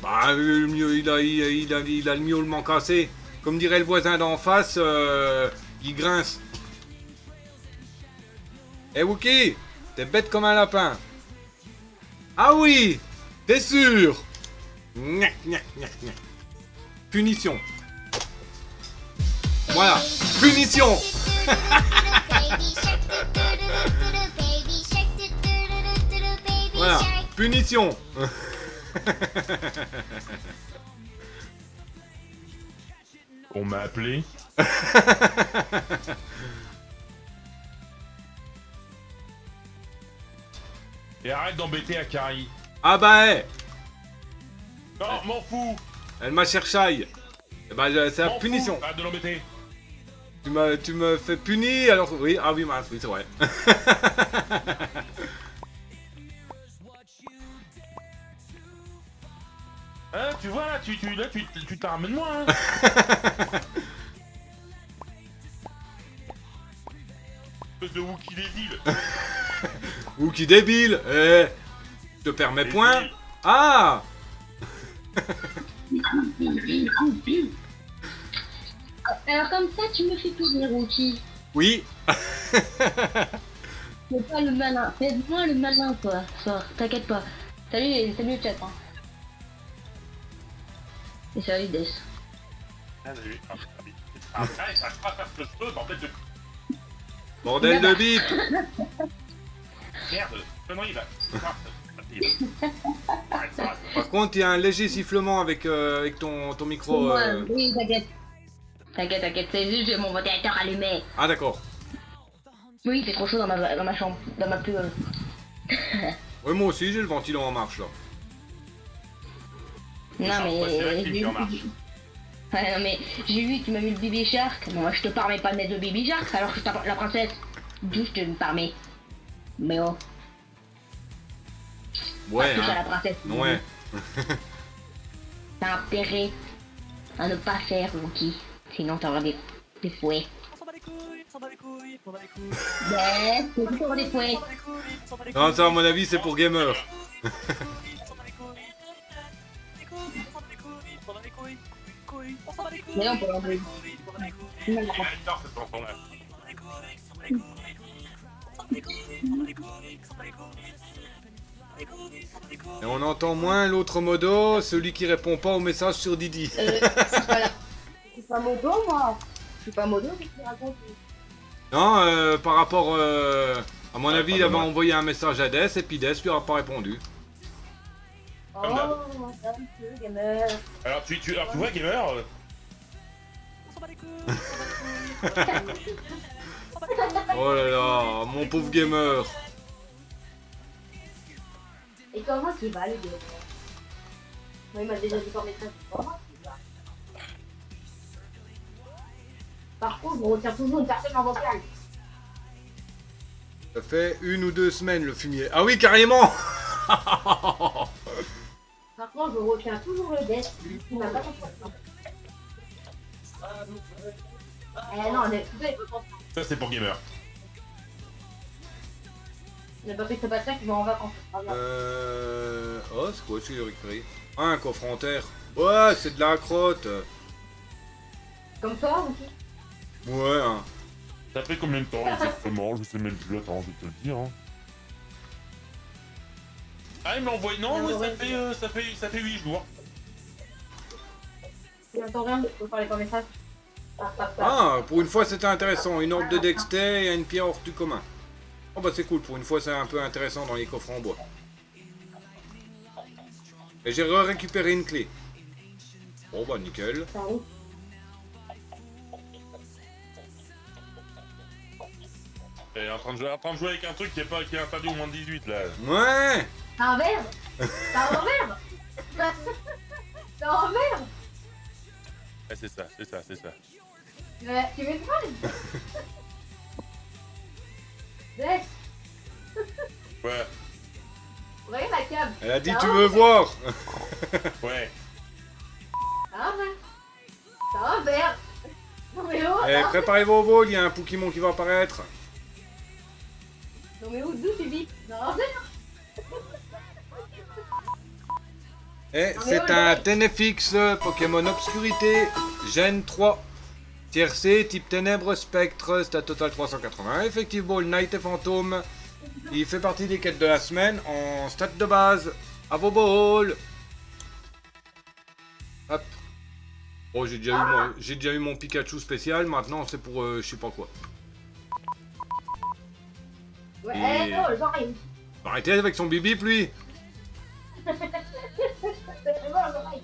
[SPEAKER 1] Bah, le mieux, il a le miaulement cassé. Comme dirait le voisin d'en face, il grince. Eh Wookie, t'es bête comme un lapin. Ah oui, t'es sûr? Gnac, gnac, gnac, gnac. Punition. Voilà, punition. Voilà, punition.
[SPEAKER 4] On m'a appelé. Et arrête d'embêter Akari.
[SPEAKER 1] Ah bah,
[SPEAKER 4] Non, m'en fous.
[SPEAKER 1] elle m'a cherché. Eh bah, c'est la
[SPEAKER 4] M'en
[SPEAKER 1] punition.
[SPEAKER 4] fous. Arrête de l'embêter.
[SPEAKER 1] Tu me fais punir, alors oui, ah oui, mince, oui, c'est vrai.
[SPEAKER 4] Hein, tu vois là, tu t'en ramènes moi, hein. Espèce de Wookie débile.
[SPEAKER 1] Ou qui débile, je te permets point.
[SPEAKER 4] Débile.
[SPEAKER 1] Ah,
[SPEAKER 6] Alors comme ça, tu me fais plaisir, Wookie.
[SPEAKER 1] oui.
[SPEAKER 6] Fais pas le malin. Fais-moi le malin, toi. Soir, t'inquiète pas. Salut le chat, hein. Et salut Des.
[SPEAKER 4] Ah, salut. Après, ça se passe à ce que je peux, bordel de
[SPEAKER 1] Bordel de bip.
[SPEAKER 4] merde. Non, il va. Arrête ça.
[SPEAKER 1] Par contre, il y a un léger sifflement avec ton micro.
[SPEAKER 6] Moi, oui, t'inquiète. T'inquiète, c'est juste mon ventilateur allumé.
[SPEAKER 1] Ah d'accord.
[SPEAKER 6] Oui, c'est trop chaud dans ma chambre, dans ma plus...
[SPEAKER 1] Oui, moi aussi, j'ai le ventilo en marche là.
[SPEAKER 6] Non
[SPEAKER 4] Ouais, c'est vrai
[SPEAKER 6] mais...
[SPEAKER 4] qu'il est en marche.
[SPEAKER 6] Ouais, non mais j'ai vu que tu m'as mis le baby shark. Non, moi je te permets pas de mettre le baby shark alors que je t'apporte la princesse. D'où je te le permets. Mais oh,
[SPEAKER 1] Ouais,
[SPEAKER 6] touche à la
[SPEAKER 1] hein.
[SPEAKER 6] princesse.
[SPEAKER 1] Ouais.
[SPEAKER 6] T'as intérêt à ne pas faire, Wookie. Sinon t'auras des fouets.
[SPEAKER 7] On s'en bat les couilles, on s'en bat les couilles, on s'en bat les couilles,
[SPEAKER 6] Ouais, c'est toujours des fouets.
[SPEAKER 7] on s'en bat les couilles, on s'en bat les
[SPEAKER 1] Non, ça, à mon avis, c'est pour gamer.
[SPEAKER 7] couilles, on s'en bat les couilles, les couilles, on s'en bat les couilles, on s'en bat les couilles, couilles, on s'en bat les couilles,
[SPEAKER 6] Mais non, pour l'enlever.
[SPEAKER 7] couilles, on s'en bat les couilles,
[SPEAKER 6] Non,
[SPEAKER 4] J'adore cette chanson-là.
[SPEAKER 7] on s'en bat les couilles, on s'en bat les couilles, on s'en bat les couilles, on s'en bat les couilles, on s'en bat les couilles,
[SPEAKER 1] Et on entend moins l'autre modo, celui qui répond pas au message sur Didi.
[SPEAKER 6] c'est pas là. Je suis pas modo, moi. Je suis pas modo, qu'est-ce que tu racontes?
[SPEAKER 1] Non, par rapport... à mon
[SPEAKER 4] Ouais,
[SPEAKER 1] avis,
[SPEAKER 4] pas
[SPEAKER 1] il avait
[SPEAKER 4] dommage.
[SPEAKER 1] envoyé un message à Des et puis Des lui a pas répondu.
[SPEAKER 6] Oh,
[SPEAKER 4] Comme d'hab.
[SPEAKER 6] un peu, gamer.
[SPEAKER 4] Alors tu vois gamer,
[SPEAKER 7] on s'en bat les couilles, on s'en bat les couilles, on s'en bat les couilles.
[SPEAKER 1] Oh là là, mon pauvre gamer.
[SPEAKER 6] Et comment tu vas, le gamer? Moi, il m'a déjà dit par message. Comment tu vas? Par contre, je retiens toujours une personne en vocal.
[SPEAKER 1] Ça fait 1 ou 2 semaines le fumier. Ah oui, carrément.
[SPEAKER 6] Par contre, je retiens toujours le desk. Il m'a pas compris. Non, on est
[SPEAKER 4] Ça, c'est pour gamer.
[SPEAKER 6] on a pas fait ce bâtard qui va en vacances. Ah, non.
[SPEAKER 1] Oh, c'est quoi ce que j'ai récupéré? Ah, un coffre en terre. Ouais, c'est de la crotte.
[SPEAKER 6] Comme toi ou qui?
[SPEAKER 1] Ouais, hein.
[SPEAKER 4] Ça fait combien de temps exactement? Je sais même plus. Attends, je vais te le dire. Hein. Ah, il m'a envoyé. Non, ouais, ça fait 8 jours.
[SPEAKER 6] J'entends rien, je peux parler par message.
[SPEAKER 1] Ah, pour une fois c'était intéressant. Une orbe de Dexter et une pierre hors du commun. Oh bah c'est cool, pour une fois c'est un peu intéressant dans les coffres en bois. Et j'ai récupéré une clé. Bon bah nickel.
[SPEAKER 6] Ça arrive.
[SPEAKER 4] Et en train de jouer avec un truc qui est interdit au moins de 18 là.
[SPEAKER 1] Ouais.
[SPEAKER 6] T'as un verre? T'as un verre? T'as un verre?
[SPEAKER 4] Ouais, c'est ça.
[SPEAKER 6] Tu veux une phrase? Laisse.
[SPEAKER 4] Ouais,
[SPEAKER 6] Vous voyez ma cam?
[SPEAKER 1] Elle a dit
[SPEAKER 6] T'as
[SPEAKER 1] tu
[SPEAKER 6] un
[SPEAKER 1] veux
[SPEAKER 6] verre?
[SPEAKER 1] voir.
[SPEAKER 4] ouais.
[SPEAKER 6] T'as un verre? T'as un verre? Non mais oh!
[SPEAKER 1] Eh, préparez vos vols, il y a un Pokémon qui va apparaître.
[SPEAKER 6] Non mais où? D'où tu vis? T'as un verre?
[SPEAKER 1] Eh,
[SPEAKER 6] Non, mais
[SPEAKER 1] c'est
[SPEAKER 6] oh,
[SPEAKER 1] un
[SPEAKER 6] le-
[SPEAKER 1] Tenefix Pokémon Obscurité, Gen 3. Tier C, type Ténèbres, Spectre, stat total 380, Effective Ball, Night et Fantôme. Il fait partie des quêtes de la semaine en stat de base. À vos balls. Hop. Bon, j'ai déjà eu mon Pikachu spécial, maintenant c'est pour je sais pas quoi.
[SPEAKER 6] Ouais,
[SPEAKER 1] Et-
[SPEAKER 6] non, les oreilles.
[SPEAKER 1] Arrêtez avec son bip lui.
[SPEAKER 6] C'est bon, les oreilles.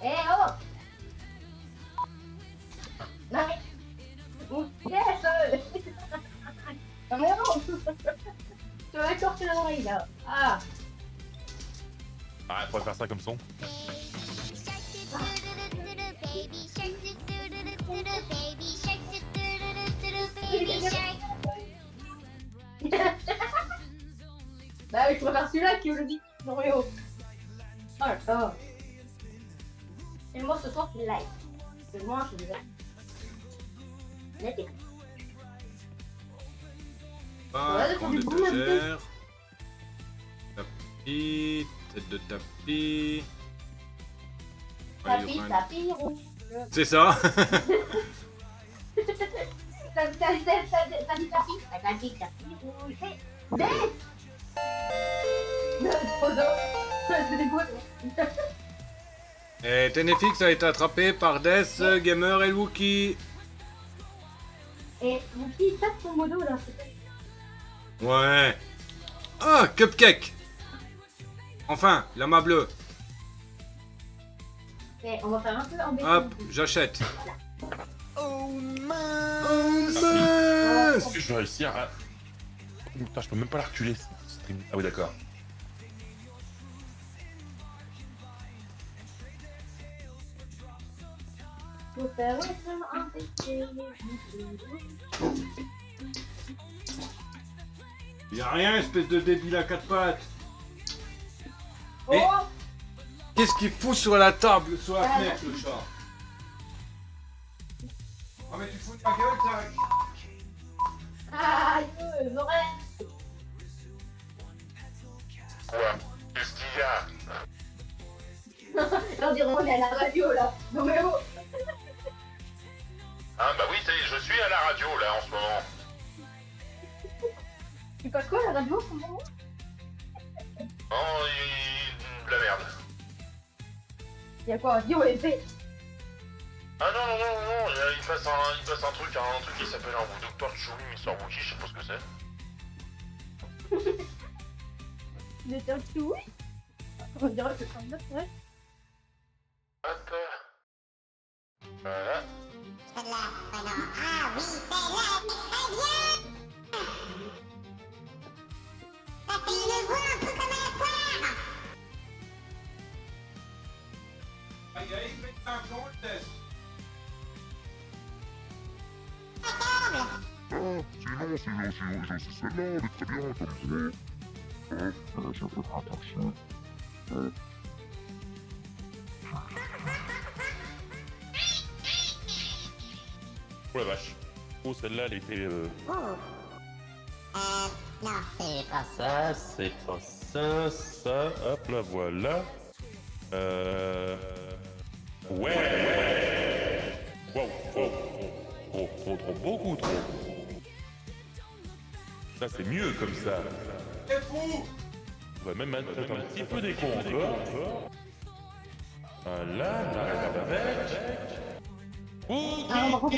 [SPEAKER 6] Oh! Non mais... Où yes! Non mais non! Tu vas écorcher l'oreille là! Ah!
[SPEAKER 4] Ah, on pourrait faire ça comme son.
[SPEAKER 5] Baby shark, baby shark, baby shark.
[SPEAKER 6] Bah oui, je préfère celui-là qui le dit. Non mais oh! Oh là là! Et moi ce soir c'est le live. Parce que moi je suis déjà. Là t'es.
[SPEAKER 1] Ah,
[SPEAKER 6] Ouais,
[SPEAKER 1] camp
[SPEAKER 6] c'est
[SPEAKER 1] de
[SPEAKER 6] du boulot,
[SPEAKER 1] tagère. Tapis, tête de tapis. Allez,
[SPEAKER 6] Tapis,
[SPEAKER 1] Ryan.
[SPEAKER 6] tapis rouge.
[SPEAKER 1] C'est ça.
[SPEAKER 6] T'as dit tapis? T'as dit tapis rouge. Des! Trop drôle. C'est des gouttes.
[SPEAKER 1] Et Tenefix a été attrapé par Death, Gamer et Wookie.
[SPEAKER 6] Et mon petit tape son modo là.
[SPEAKER 1] Ouais. Ah, Cupcake. Enfin, lama bleue.
[SPEAKER 6] Et on va faire un peu en béton.
[SPEAKER 1] Hop, j'achète.
[SPEAKER 2] Oh mince.
[SPEAKER 1] Oh mince.
[SPEAKER 4] Est-ce que je vais réussir à... Putain, je peux même pas la reculer, cette stream. Ah oui, d'accord.
[SPEAKER 6] Faut faire un péché.
[SPEAKER 1] Y'a rien, espèce de débile à quatre pattes.
[SPEAKER 6] Oh!
[SPEAKER 1] Qu'est-ce qu'il fout sur la table, sur la fenêtre, le chat? Ah mais tu fous de ma gueule, Tac.
[SPEAKER 6] Aïe, les oreilles!
[SPEAKER 4] Quoi? Qu'est-ce qu'il y a?
[SPEAKER 6] On dirait on est à la radio là. Non mais oh!
[SPEAKER 4] Ah bah oui, je suis à la radio là en ce moment.
[SPEAKER 6] Tu passes quoi à la radio en ce moment?
[SPEAKER 4] Oh, de la merde.
[SPEAKER 6] Y'a quoi? Dis ouais, fais!
[SPEAKER 4] Ah non, il passe un truc qui s'appelle un Docteur Choumi, Mister Wookie, je sais pas ce que c'est.
[SPEAKER 6] Il était un petit oui? On dirait que c'est un autre, ouais.
[SPEAKER 4] Hop. Voilà.
[SPEAKER 5] Celle-là, maintenant. Ah oui, celle-là, c'est très bien. Ça fait une voix un peu comme à la foire.
[SPEAKER 1] Aïe aïe, faites un plan, le test.
[SPEAKER 2] Oh, sinon, c'est celle-là, elle est très bien, comme ça. Je vais faire attention.
[SPEAKER 4] Oh la vache. Oh, celle-là, elle était.
[SPEAKER 5] Non, c'est pas
[SPEAKER 4] Ça, c'est pas ça, ça. Hop là, voilà. Ouais. Wow, wow. Trop, beaucoup trop. Ça, c'est mieux comme ça.
[SPEAKER 1] C'est fou.
[SPEAKER 4] On va même mettre un petit peu d'écho encore. Voilà, on arrête avec.
[SPEAKER 6] Ah, par contre,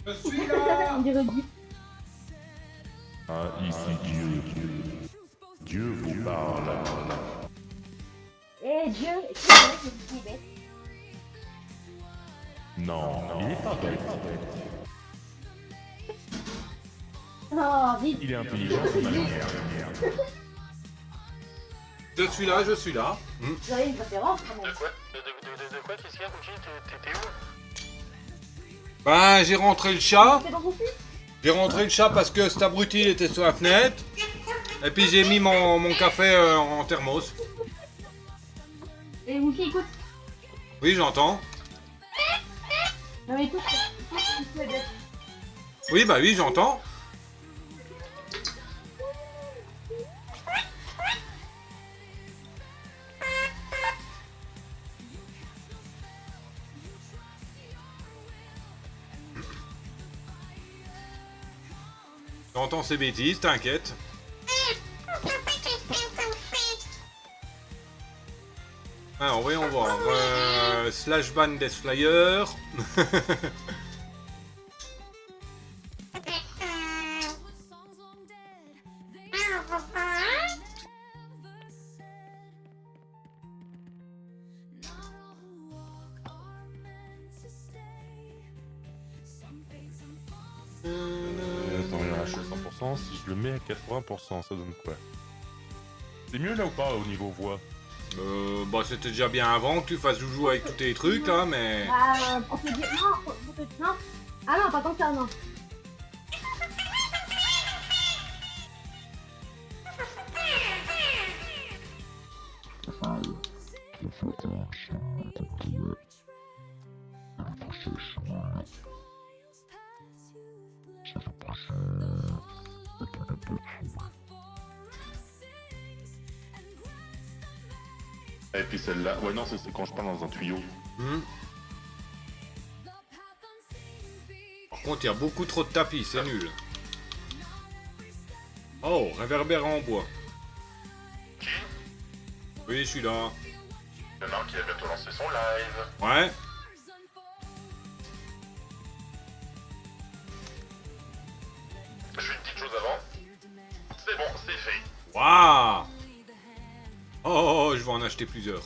[SPEAKER 1] Je suis là.
[SPEAKER 6] on dirait Guy.
[SPEAKER 4] Ah, ici Dieu. Dieu vous parle.
[SPEAKER 6] Eh, Dieu, est-ce que c'est vrai que Guy est bête?
[SPEAKER 4] Non, il est pas bête.
[SPEAKER 6] Oh, vite.
[SPEAKER 4] Il est intelligent, c'est manière.
[SPEAKER 1] Je suis là, je suis là.
[SPEAKER 6] Vous avez une préférence quand même.
[SPEAKER 4] De quoi qu'est-ce qu'il y a, Fouki? T'étais où?
[SPEAKER 1] Ben, j'ai rentré le chat.
[SPEAKER 6] C'est dans son fils.
[SPEAKER 1] J'ai rentré le chat parce que cet abruti il était sur la fenêtre. Et puis j'ai mis mon café en thermos.
[SPEAKER 6] Et Wookie, écoute.
[SPEAKER 1] Oui, j'entends.
[SPEAKER 6] Non, mais écoute, tu es bête.
[SPEAKER 1] Oui, bah oui, j'entends. J'entends ces bêtises, t'inquiète. Alors, voyons voir. Slash ban Death Flyer.
[SPEAKER 4] Attends, il a lâché 100%. Si je le mets à 80%, ça donne quoi? C'est mieux là ou pas au niveau voix?
[SPEAKER 1] Bah c'était déjà bien avant que tu fasses joujou avec tous tes trucs là, mais...
[SPEAKER 6] On peut dire. Non, on peut. Non. Ah non, pas tant que ça, non.
[SPEAKER 4] Et puis celle-là, ouais non, c'est quand je parle dans un tuyau.
[SPEAKER 1] Par contre, il y a beaucoup trop de tapis, c'est nul. Oh, réverbère en bois. Oui, je suis là.
[SPEAKER 4] Il y en a un qui va bientôt lancer son live.
[SPEAKER 1] Ouais.
[SPEAKER 4] Je fais une petite chose avant. C'est bon, c'est fait.
[SPEAKER 1] Waouh. Oh, je vais en acheter plusieurs.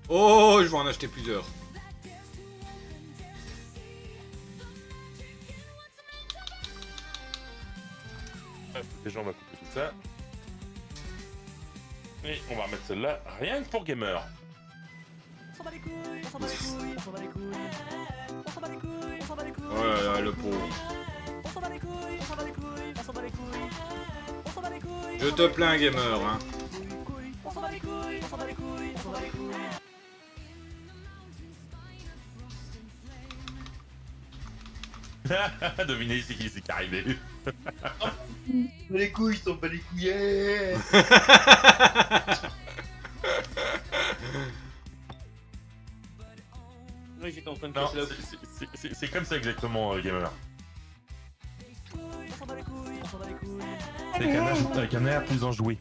[SPEAKER 1] Oh, je vais en acheter plusieurs.
[SPEAKER 4] Déjà, on va couper tout ça. Et on va remettre celle-là, rien que pour gamer.
[SPEAKER 7] On s'en bat les couilles, on s'en bat les couilles, on s'en bat les couilles. On s'en bat les couilles, on s'en bat les couilles.
[SPEAKER 1] Oh là là, le pauvre.
[SPEAKER 7] On s'en bat les couilles, on s'en bat les couilles, on s'en bat les couilles. On s'en bat les couilles.
[SPEAKER 1] Je te plains, gamer, hein.
[SPEAKER 7] On s'en bat les couilles, on s'en bat les couilles, on s'en bat les couilles.
[SPEAKER 4] Devinez c'est qui est arrivé.
[SPEAKER 8] Les couilles sont pas les couillères. Oui, j'étais en train de
[SPEAKER 4] Non,
[SPEAKER 8] casser la
[SPEAKER 4] c'est comme ça exactement, gamer.
[SPEAKER 7] On s'en bat les couilles, on s'en bat les couilles.
[SPEAKER 4] Avec un air plus enjoué.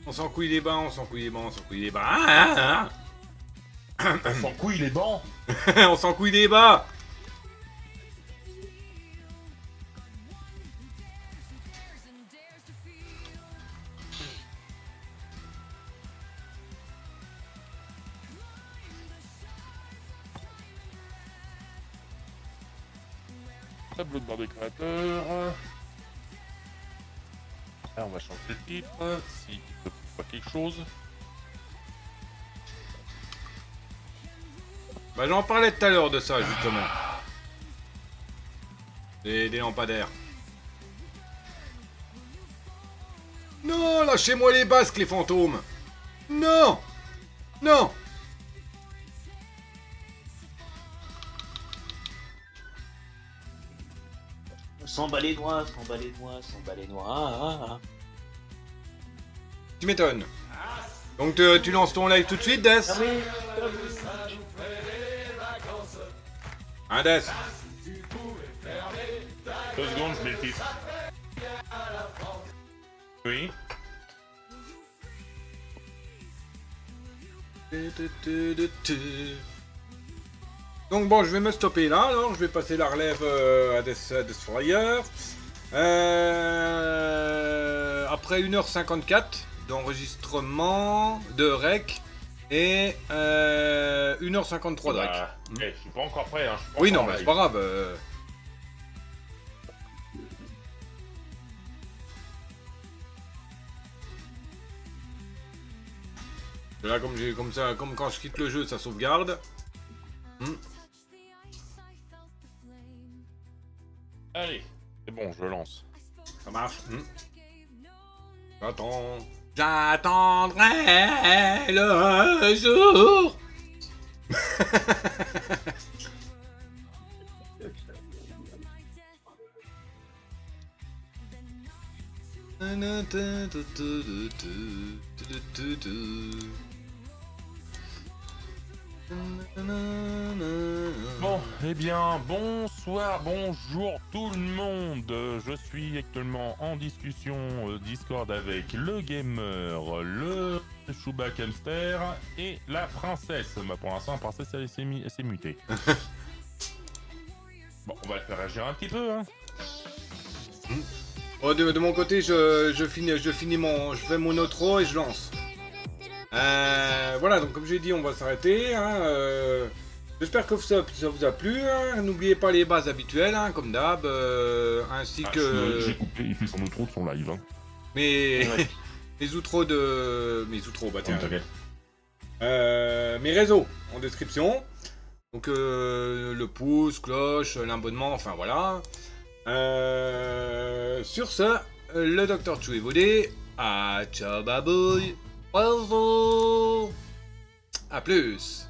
[SPEAKER 1] On s'en couille les bains, on s'en couille les bains, on s'en couille les bains. Ah,
[SPEAKER 4] On s'en couille les bancs.
[SPEAKER 1] on s'en couille les bas.
[SPEAKER 4] Tableau de bord de créateur. Là, on va changer le titre. Si il peut pas quelque chose.
[SPEAKER 1] Bah j'en parlais tout à l'heure de ça justement. Des lampadaires. Non, lâchez-moi les basques les fantômes. Non. Non.
[SPEAKER 8] Sans balai noir, sans balai noir, sans balai noir.
[SPEAKER 1] Tu m'étonnes. Donc tu lances ton live tout de suite, Des?
[SPEAKER 8] Ah oui,
[SPEAKER 1] Hein, Des?
[SPEAKER 4] 2 secondes, je mets le titre. Oui.
[SPEAKER 1] Donc bon, je vais me stopper là, alors je vais passer la relève à Destroyer. Après 1h54 d'enregistrement de rec et 1h53 de rec.
[SPEAKER 4] Bah, je suis pas encore prêt, hein. Je suis pas
[SPEAKER 1] Oui,
[SPEAKER 4] encore
[SPEAKER 1] non, mais
[SPEAKER 4] live.
[SPEAKER 1] c'est pas grave. Là, comme quand je quitte le jeu, ça sauvegarde.
[SPEAKER 4] Allez, c'est bon, je lance.
[SPEAKER 1] Ça marche. J'attends. J'attendrai le jour.
[SPEAKER 4] Bon, eh bien, bonsoir, bonjour tout le monde. Je suis actuellement en discussion Discord avec le gamer, le Chewbacca Hamster et la princesse. Bah, pour l'instant, la princesse, elle s'est mutée. Bon, on va le faire réagir un petit peu, hein.
[SPEAKER 1] Oh, de mon côté, je fais mon outro et je lance. Voilà, donc comme j'ai dit, on va s'arrêter. Hein, j'espère que ça vous a plu. Hein. N'oubliez pas les bases habituelles, hein, comme d'hab, ainsi que
[SPEAKER 4] J'ai coupé, il fait son outro de son live. Hein.
[SPEAKER 1] mes
[SPEAKER 8] Ouais.
[SPEAKER 1] mes outros de bah tiens,
[SPEAKER 4] T'inquiète.
[SPEAKER 1] mes réseaux en description. Donc le pouce, cloche, l'abonnement, enfin voilà. Sur ce, le Dr. Chou est vodé. Ah, ciao babouille. Bravo. A plus.